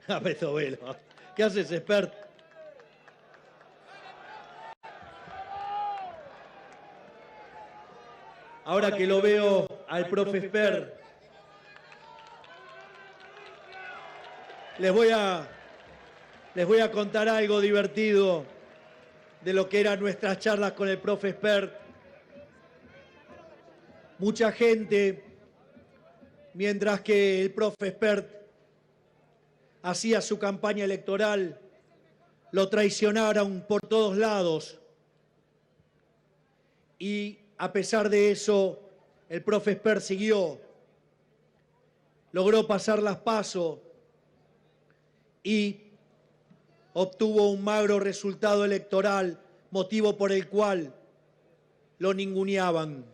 A Beto Velo. ¿Qué haces, expert? Ahora que lo veo al profe expert, les voy a contar algo divertido de lo que eran nuestras charlas con el profe expert. Mucha gente, mientras que el profe expert hacía su campaña electoral, lo traicionaron por todos lados. Y a pesar de eso, el profe expert siguió, logró pasar las PASO y obtuvo un magro resultado electoral, motivo por el cual lo ninguneaban.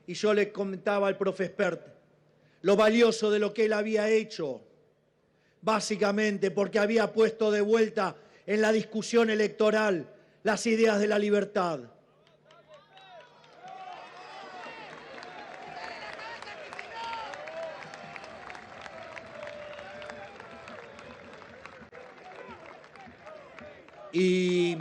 Y yo le comentaba al profe expert lo valioso de lo que él había hecho, básicamente porque había puesto de vuelta en la discusión electoral las ideas de la libertad. Y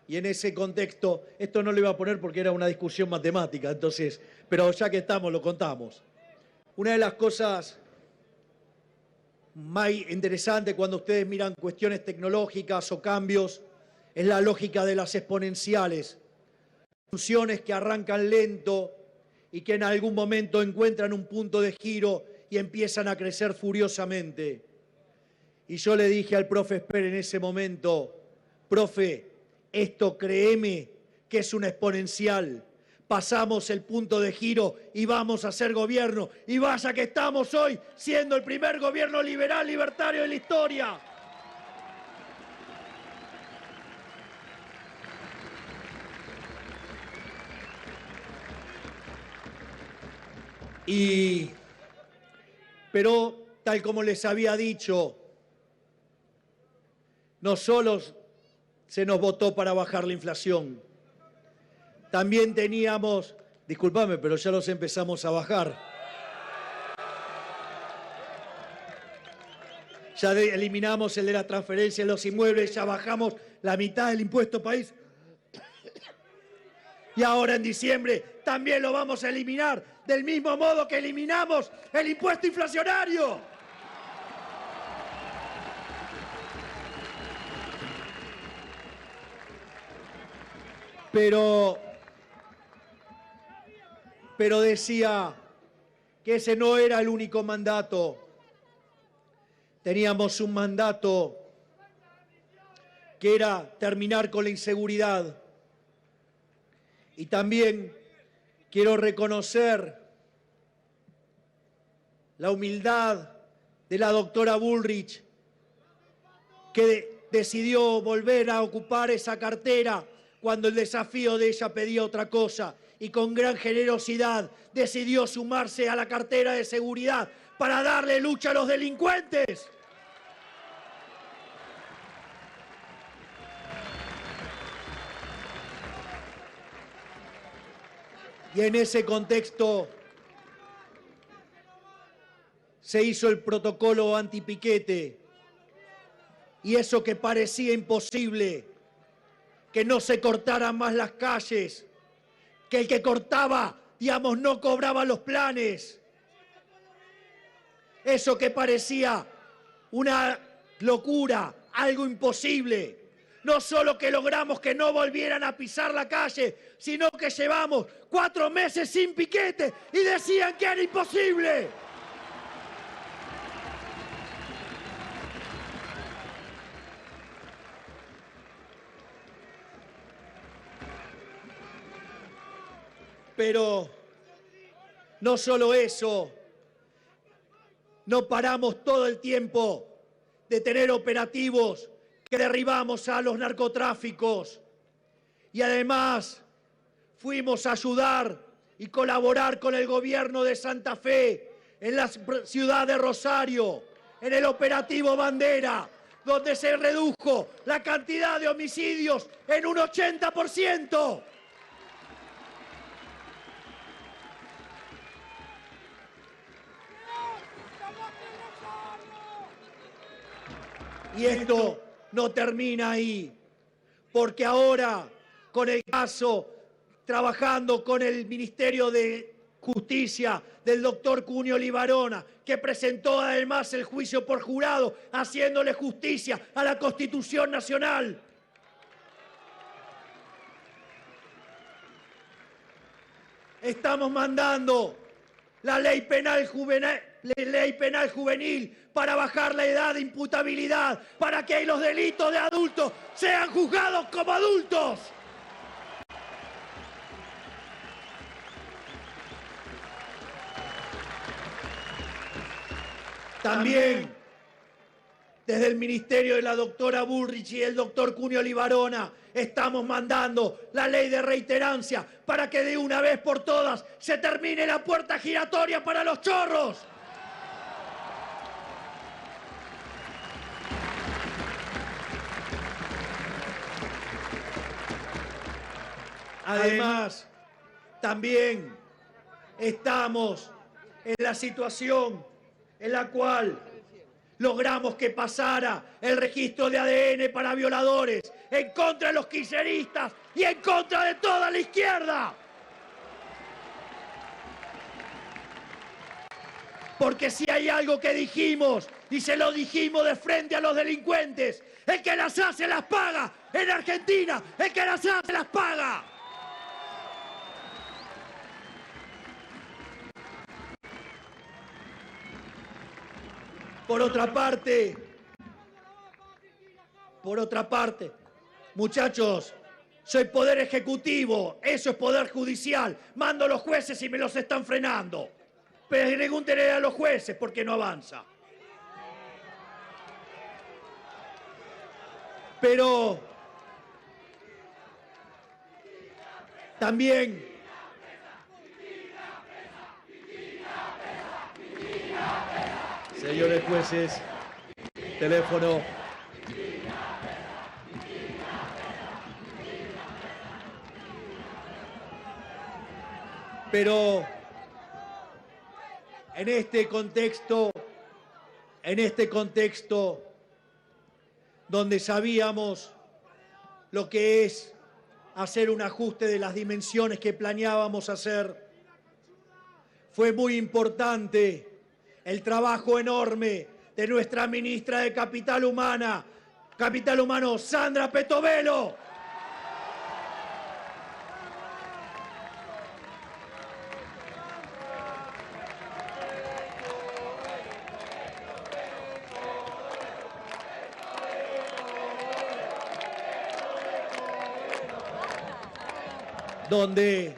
en ese contexto, esto no lo iba a poner porque era una discusión matemática, entonces, pero ya que estamos, lo contamos. Una de las cosas más interesantes cuando ustedes miran cuestiones tecnológicas o cambios es la lógica de las exponenciales. Funciones que arrancan lento y que en algún momento encuentran un punto de giro y empiezan a crecer furiosamente. Y yo le dije al profe expert en ese momento, profe, esto créeme que es una exponencial. Pasamos el punto de giro y vamos a hacer gobierno. Y vaya que estamos hoy siendo el primer gobierno liberal, libertario de la historia. Pero, tal como les había dicho, no solo se nos votó para bajar la inflación, también teníamos, discúlpame, pero ya los empezamos a bajar. ya eliminamos el de la transferencia de los inmuebles, ya bajamos la mitad del impuesto país. Y ahora en diciembre también lo vamos a eliminar, del mismo modo que eliminamos el impuesto inflacionario. Pero decía que ese no era el único mandato. Teníamos un mandato que era terminar con la inseguridad. Y también quiero reconocer la humildad de la doctora Bullrich, que decidió volver a ocupar esa cartera cuando el desafío de ella pedía otra cosa, y con gran generosidad decidió sumarse a la cartera de seguridad para darle lucha a los delincuentes. Y en ese contexto se hizo el protocolo antipiquete, y eso que parecía imposible, que no se cortaran más las calles, que el que cortaba, digamos, no cobraba los planes. Eso que parecía una locura, algo imposible. No solo que logramos que no volvieran a pisar la calle, sino que llevamos 4 meses sin piquete y decían que era imposible. Pero no solo eso, no paramos todo el tiempo de tener operativos que derribamos a los narcotráficos, y además fuimos a ayudar y colaborar con el gobierno de Santa Fe en la ciudad de Rosario, en el operativo Bandera, donde se redujo la cantidad de homicidios en un 80%. Y esto no termina ahí, porque ahora, con el caso, trabajando con el Ministerio de Justicia del doctor Cunio Libarona, que presentó además el juicio por jurado, haciéndole justicia a la Constitución Nacional. Estamos mandando la ley penal juvenil para bajar la edad de imputabilidad, para que los delitos de adultos sean juzgados como adultos. También, desde el ministerio de la doctora Bullrich y el doctor Cunio Libarona, estamos mandando la ley de reiterancia para que de una vez por todas se termine la puerta giratoria para los chorros. Además, también estamos en la situación en la cual logramos que pasara el registro de ADN para violadores en contra de los kirchneristas y en contra de toda la izquierda. Porque si hay algo que dijimos, y se lo dijimos de frente a los delincuentes, el que las hace las paga. En Argentina, el que las hace las paga. Por otra parte, muchachos, soy poder ejecutivo, eso es poder judicial. Mando a los jueces y me los están frenando. Pero pregúntenle a los jueces por qué no avanza. Pero también señores jueces, teléfono. Pero en este contexto en este contexto donde sabíamos lo que es hacer un ajuste de las dimensiones que planeábamos hacer, fue muy importante el trabajo enorme de nuestra ministra de Capital Humano, Sandra Petovelo. Donde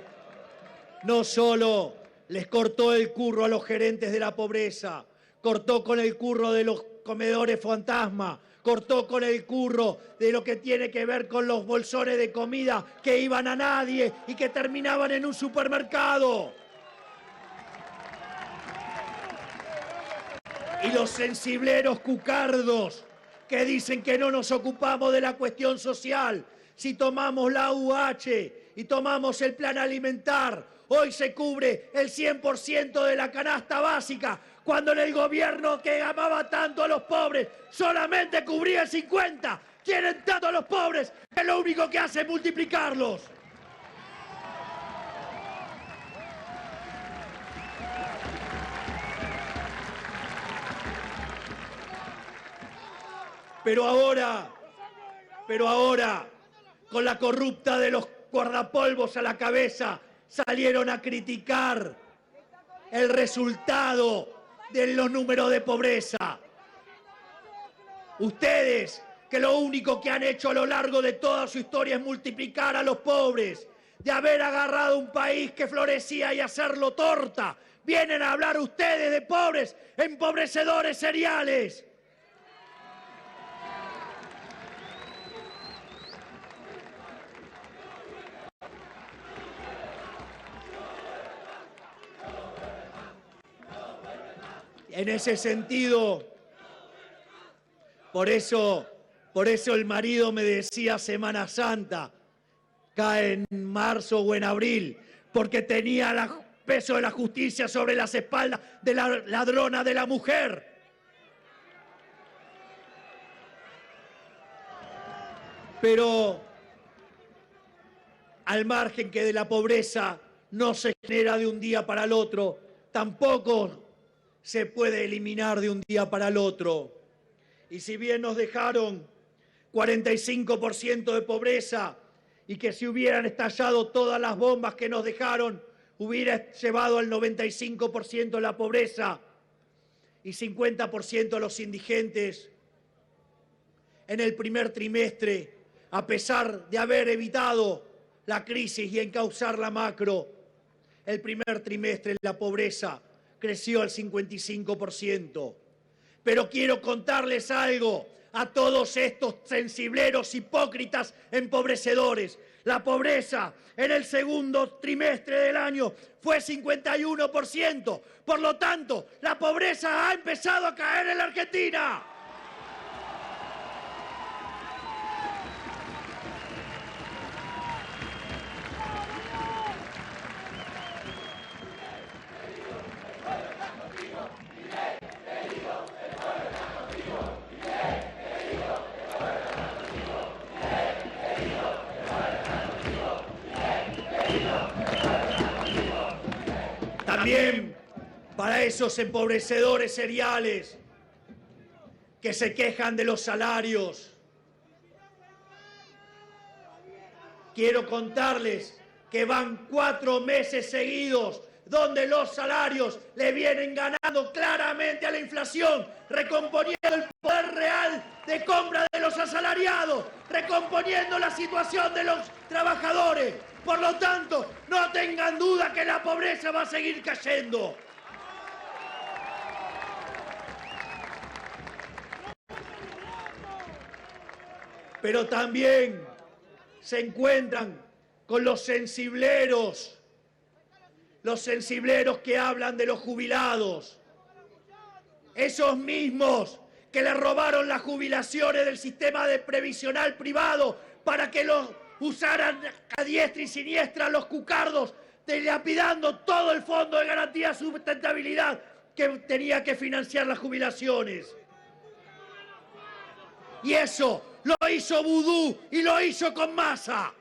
no solo les cortó el curro a los gerentes de la pobreza, cortó con el curro de los comedores fantasma, cortó con el curro de lo que tiene que ver con los bolsones de comida que iban a nadie y que terminaban en un supermercado. Y los sensibleros cucardos que dicen que no nos ocupamos de la cuestión social. Si tomamos la UH y tomamos el plan alimentar, hoy se cubre el 100% de la canasta básica, cuando en el gobierno que amaba tanto a los pobres solamente cubría el 50%. Quieren tanto a los pobres que lo único que hace es multiplicarlos. Pero ahora, con la corrupta de los guardapolvos a la cabeza, salieron a criticar el resultado de los números de pobreza. Ustedes, que lo único que han hecho a lo largo de toda su historia es multiplicar a los pobres, de haber agarrado un país que florecía y hacerlo torta, vienen a hablar ustedes de pobres, empobrecedores seriales. En ese sentido, por eso el marido me decía Semana Santa, cae en marzo o en abril, porque tenía el peso de la justicia sobre las espaldas de la ladrona de la mujer. Pero al margen que de la pobreza no se genera de un día para el otro, tampoco se puede eliminar de un día para el otro. Y si bien nos dejaron 45% de pobreza y que si hubieran estallado todas las bombas que nos dejaron, hubiera llevado al 95% la pobreza y 50% los indigentes, en el primer trimestre, a pesar de haber evitado la crisis y encauzar la macro, el primer trimestre la pobreza creció al 55%. Pero quiero contarles algo a todos estos sensibleros hipócritas empobrecedores. La pobreza en el segundo trimestre del año fue 51%. Por lo tanto, la pobreza ha empezado a caer en la Argentina. También para esos empobrecedores seriales que se quejan de los salarios, quiero contarles que van 4 meses seguidos donde los salarios le vienen ganando claramente a la inflación, recomponiendo el poder real de compra de los asalariados, recomponiendo la situación de los trabajadores. Por lo tanto, no tengan duda que la pobreza va a seguir cayendo. Pero también se encuentran con los sensibleros que hablan de los jubilados, esos mismos que le robaron las jubilaciones del sistema de previsional privado para que los usaran a diestra y siniestra los cucardos, dilapidando todo el fondo de garantía de sustentabilidad que tenía que financiar las jubilaciones. Y eso lo hizo Vudú y lo hizo con Massa.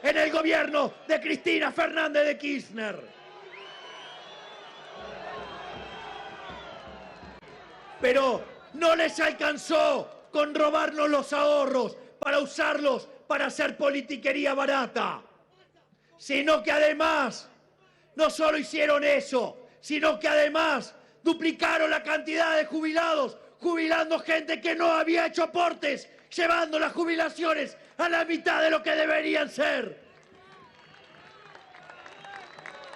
En el gobierno de Cristina Fernández de Kirchner. Pero no les alcanzó con robarnos los ahorros para usarlos para hacer politiquería barata, sino que además no solo hicieron eso, sino que además duplicaron la cantidad de jubilados, jubilando gente que no había hecho aportes, llevando las jubilaciones a la mitad de lo que deberían ser.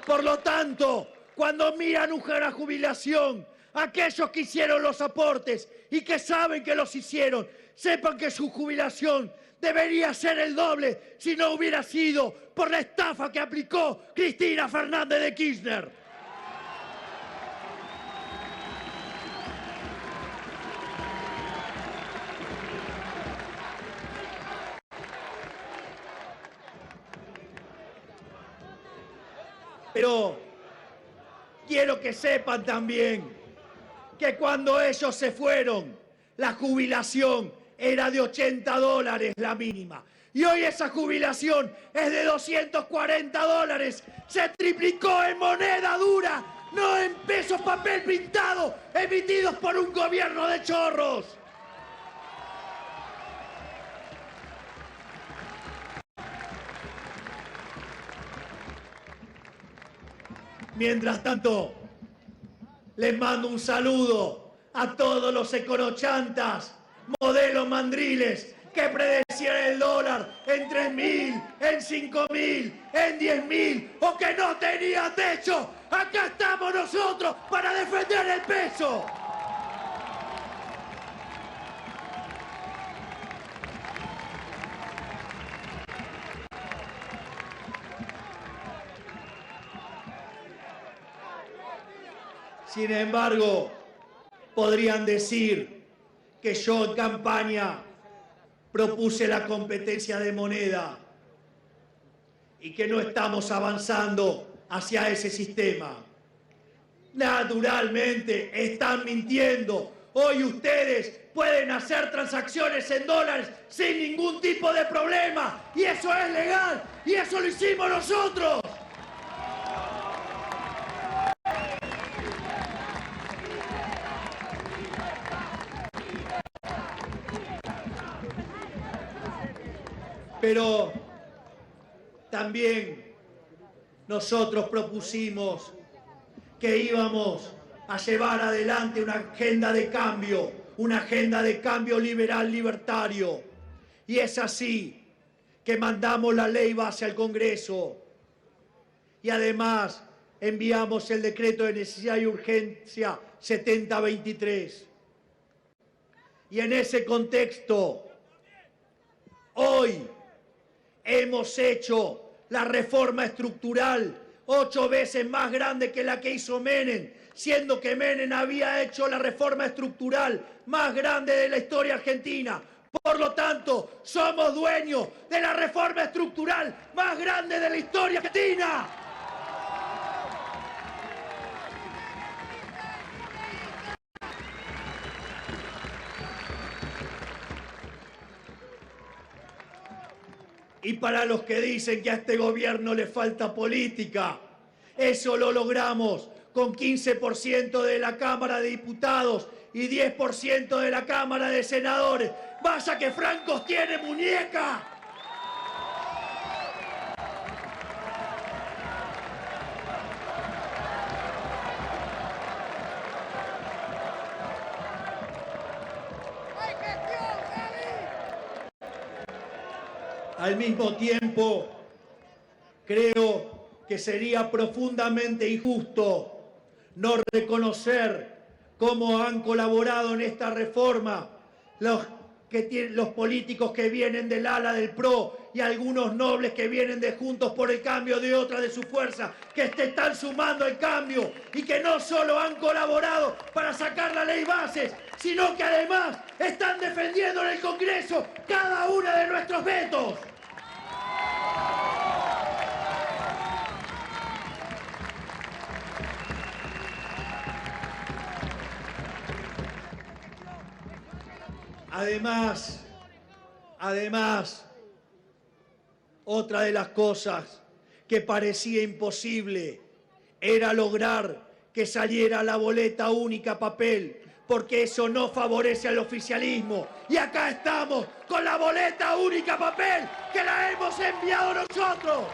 Por lo tanto, cuando miran una jubilación, aquellos que hicieron los aportes y que saben que los hicieron, sepan que su jubilación debería ser el doble si no hubiera sido por la estafa que aplicó Cristina Fernández de Kirchner. Pero quiero que sepan también que cuando ellos se fueron, la jubilación era de $80 la mínima. Y hoy esa jubilación es de $240. Se triplicó en moneda dura, no en pesos papel pintado, emitidos por un gobierno de chorros. Mientras tanto, les mando un saludo a todos los econochantas, modelos mandriles, que predecían el dólar en 3.000, en 5.000, en 10.000 o que no tenía techo. Acá estamos nosotros para defender el peso. Sin embargo, podrían decir que yo en campaña propuse la competencia de moneda y que no estamos avanzando hacia ese sistema. Naturalmente, están mintiendo. Hoy ustedes pueden hacer transacciones en dólares sin ningún tipo de problema. Y eso es legal. Y eso lo hicimos nosotros. Pero también nosotros propusimos que íbamos a llevar adelante una agenda de cambio liberal libertario. Y es así que mandamos la ley base al Congreso y además enviamos el decreto de necesidad y urgencia 7023. Y en ese contexto, hoy hemos hecho la reforma estructural 8 veces más grande que la que hizo Menem, siendo que Menem había hecho la reforma estructural más grande de la historia argentina. Por lo tanto, somos dueños de la reforma estructural más grande de la historia argentina. Y para los que dicen que a este gobierno le falta política, eso lo logramos con 15% de la Cámara de Diputados y 10% de la Cámara de Senadores. ¡Vaya que Franco tiene muñeca! Al mismo tiempo, creo que sería profundamente injusto no reconocer cómo han colaborado en esta reforma los políticos que vienen del ala del PRO y algunos nobles que vienen de Juntos por el Cambio de otra de sus fuerzas, que te están sumando al cambio y que no solo han colaborado para sacar la ley bases, sino que además están defendiendo en el Congreso cada uno de nuestros vetos. Además, otra de las cosas que parecía imposible era lograr que saliera la boleta única papel, porque eso no favorece al oficialismo. Y acá estamos con la boleta única papel, que la hemos enviado nosotros.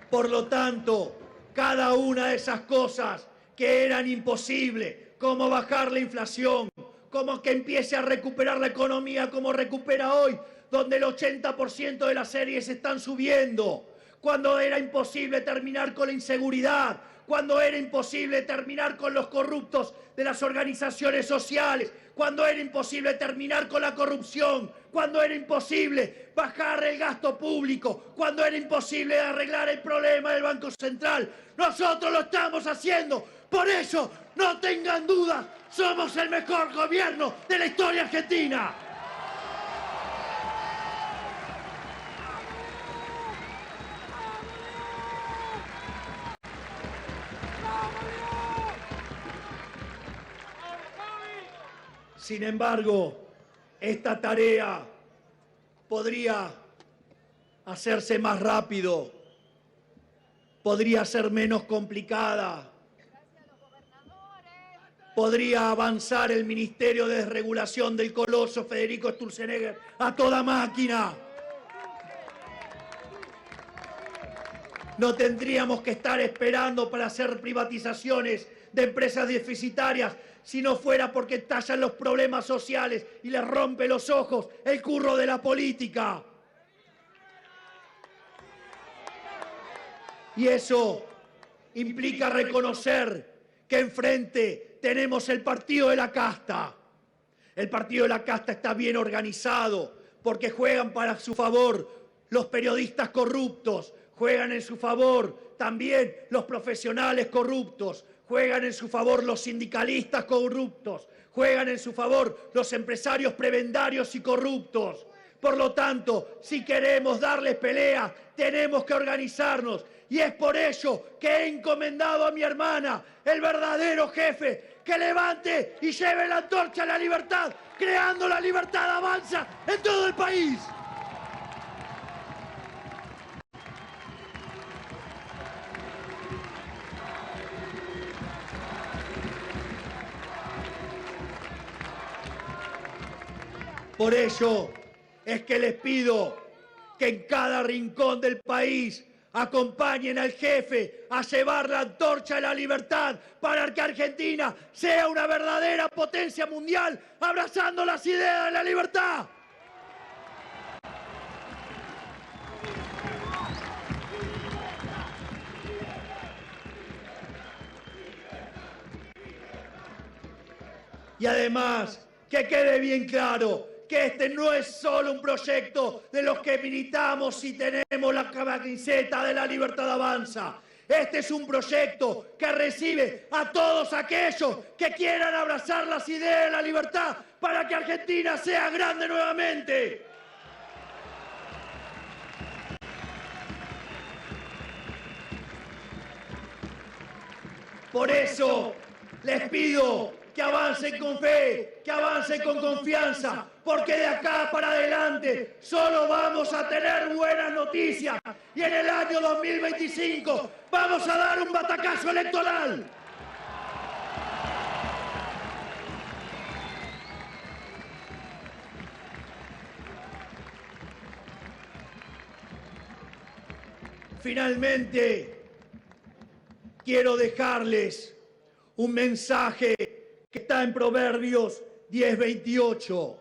Por lo tanto, cada una de esas cosas que eran imposibles, como bajar la inflación, como que empiece a recuperar la economía como recupera hoy, donde el 80% de las series están subiendo, cuando era imposible terminar con la inseguridad, cuando era imposible terminar con los corruptos de las organizaciones sociales, cuando era imposible terminar con la corrupción, cuando era imposible bajar el gasto público, cuando era imposible arreglar el problema del Banco Central. Nosotros lo estamos haciendo. Por eso, no tengan dudas, somos el mejor gobierno de la historia argentina. Sin embargo, esta tarea podría hacerse más rápido, podría ser menos complicada, podría avanzar el Ministerio de Desregulación del coloso Federico Sturzenegger a toda máquina. No tendríamos que estar esperando para hacer privatizaciones de empresas deficitarias si no fuera porque estallan los problemas sociales y les rompe los ojos el curro de la política. Y eso implica reconocer que enfrente tenemos el partido de la casta. El partido de la casta está bien organizado porque juegan para su favor los periodistas corruptos, juegan en su favor también los profesionales corruptos, juegan en su favor los sindicalistas corruptos, juegan en su favor los empresarios prebendarios y corruptos. Por lo tanto, si queremos darles pelea, tenemos que organizarnos. Y es por ello que he encomendado a mi hermana, el verdadero jefe, que levante y lleve la antorcha a la libertad, creando la libertad avanza en todo el país. Por ello es que les pido que en cada rincón del país acompañen al jefe a llevar la antorcha de la libertad para que Argentina sea una verdadera potencia mundial, abrazando las ideas de la libertad. Y además, que quede bien claro que este no es solo un proyecto de los que militamos y tenemos la camiseta de la libertad avanza. Este es un proyecto que recibe a todos aquellos que quieran abrazar las ideas de la libertad para que Argentina sea grande nuevamente. Por eso les pido que avancen con fe, que avancen con confianza, porque de acá para adelante solo vamos a tener buenas noticias y en el año 2025 vamos a dar un batacazo electoral. Finalmente, quiero dejarles un mensaje que está en Proverbios 10:28.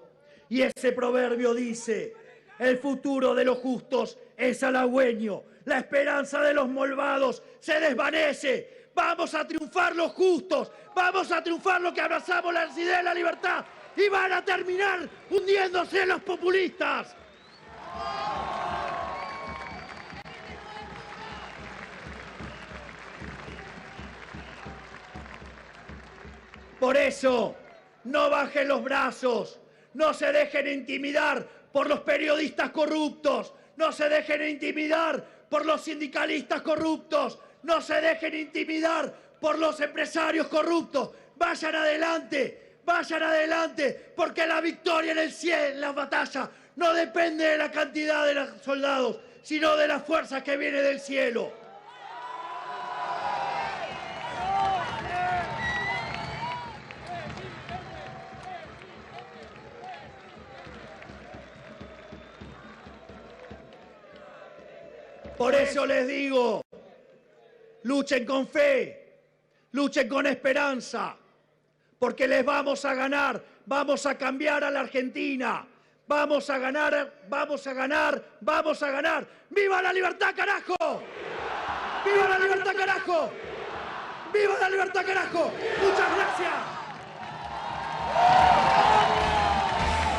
Y ese proverbio dice: el futuro de los justos es halagüeño, la esperanza de los malvados se desvanece. Vamos a triunfar los justos, vamos a triunfar los que abrazamos las ideas de la libertad y van a terminar hundiéndose los populistas. Por eso, no bajen los brazos, no se dejen intimidar por los periodistas corruptos, no se dejen intimidar por los sindicalistas corruptos. No se dejen intimidar por los empresarios corruptos. Vayan adelante, porque la victoria en el cielo, en la batalla, no depende de la cantidad de los soldados, sino de las fuerzas que vienen del cielo. Por eso les digo, luchen con fe, luchen con esperanza, porque les vamos a ganar, vamos a cambiar a la Argentina, vamos a ganar, vamos a ganar, vamos a ganar. ¡Viva la libertad, carajo! ¡Viva la libertad, carajo! ¡Viva la libertad, carajo! ¡Muchas gracias!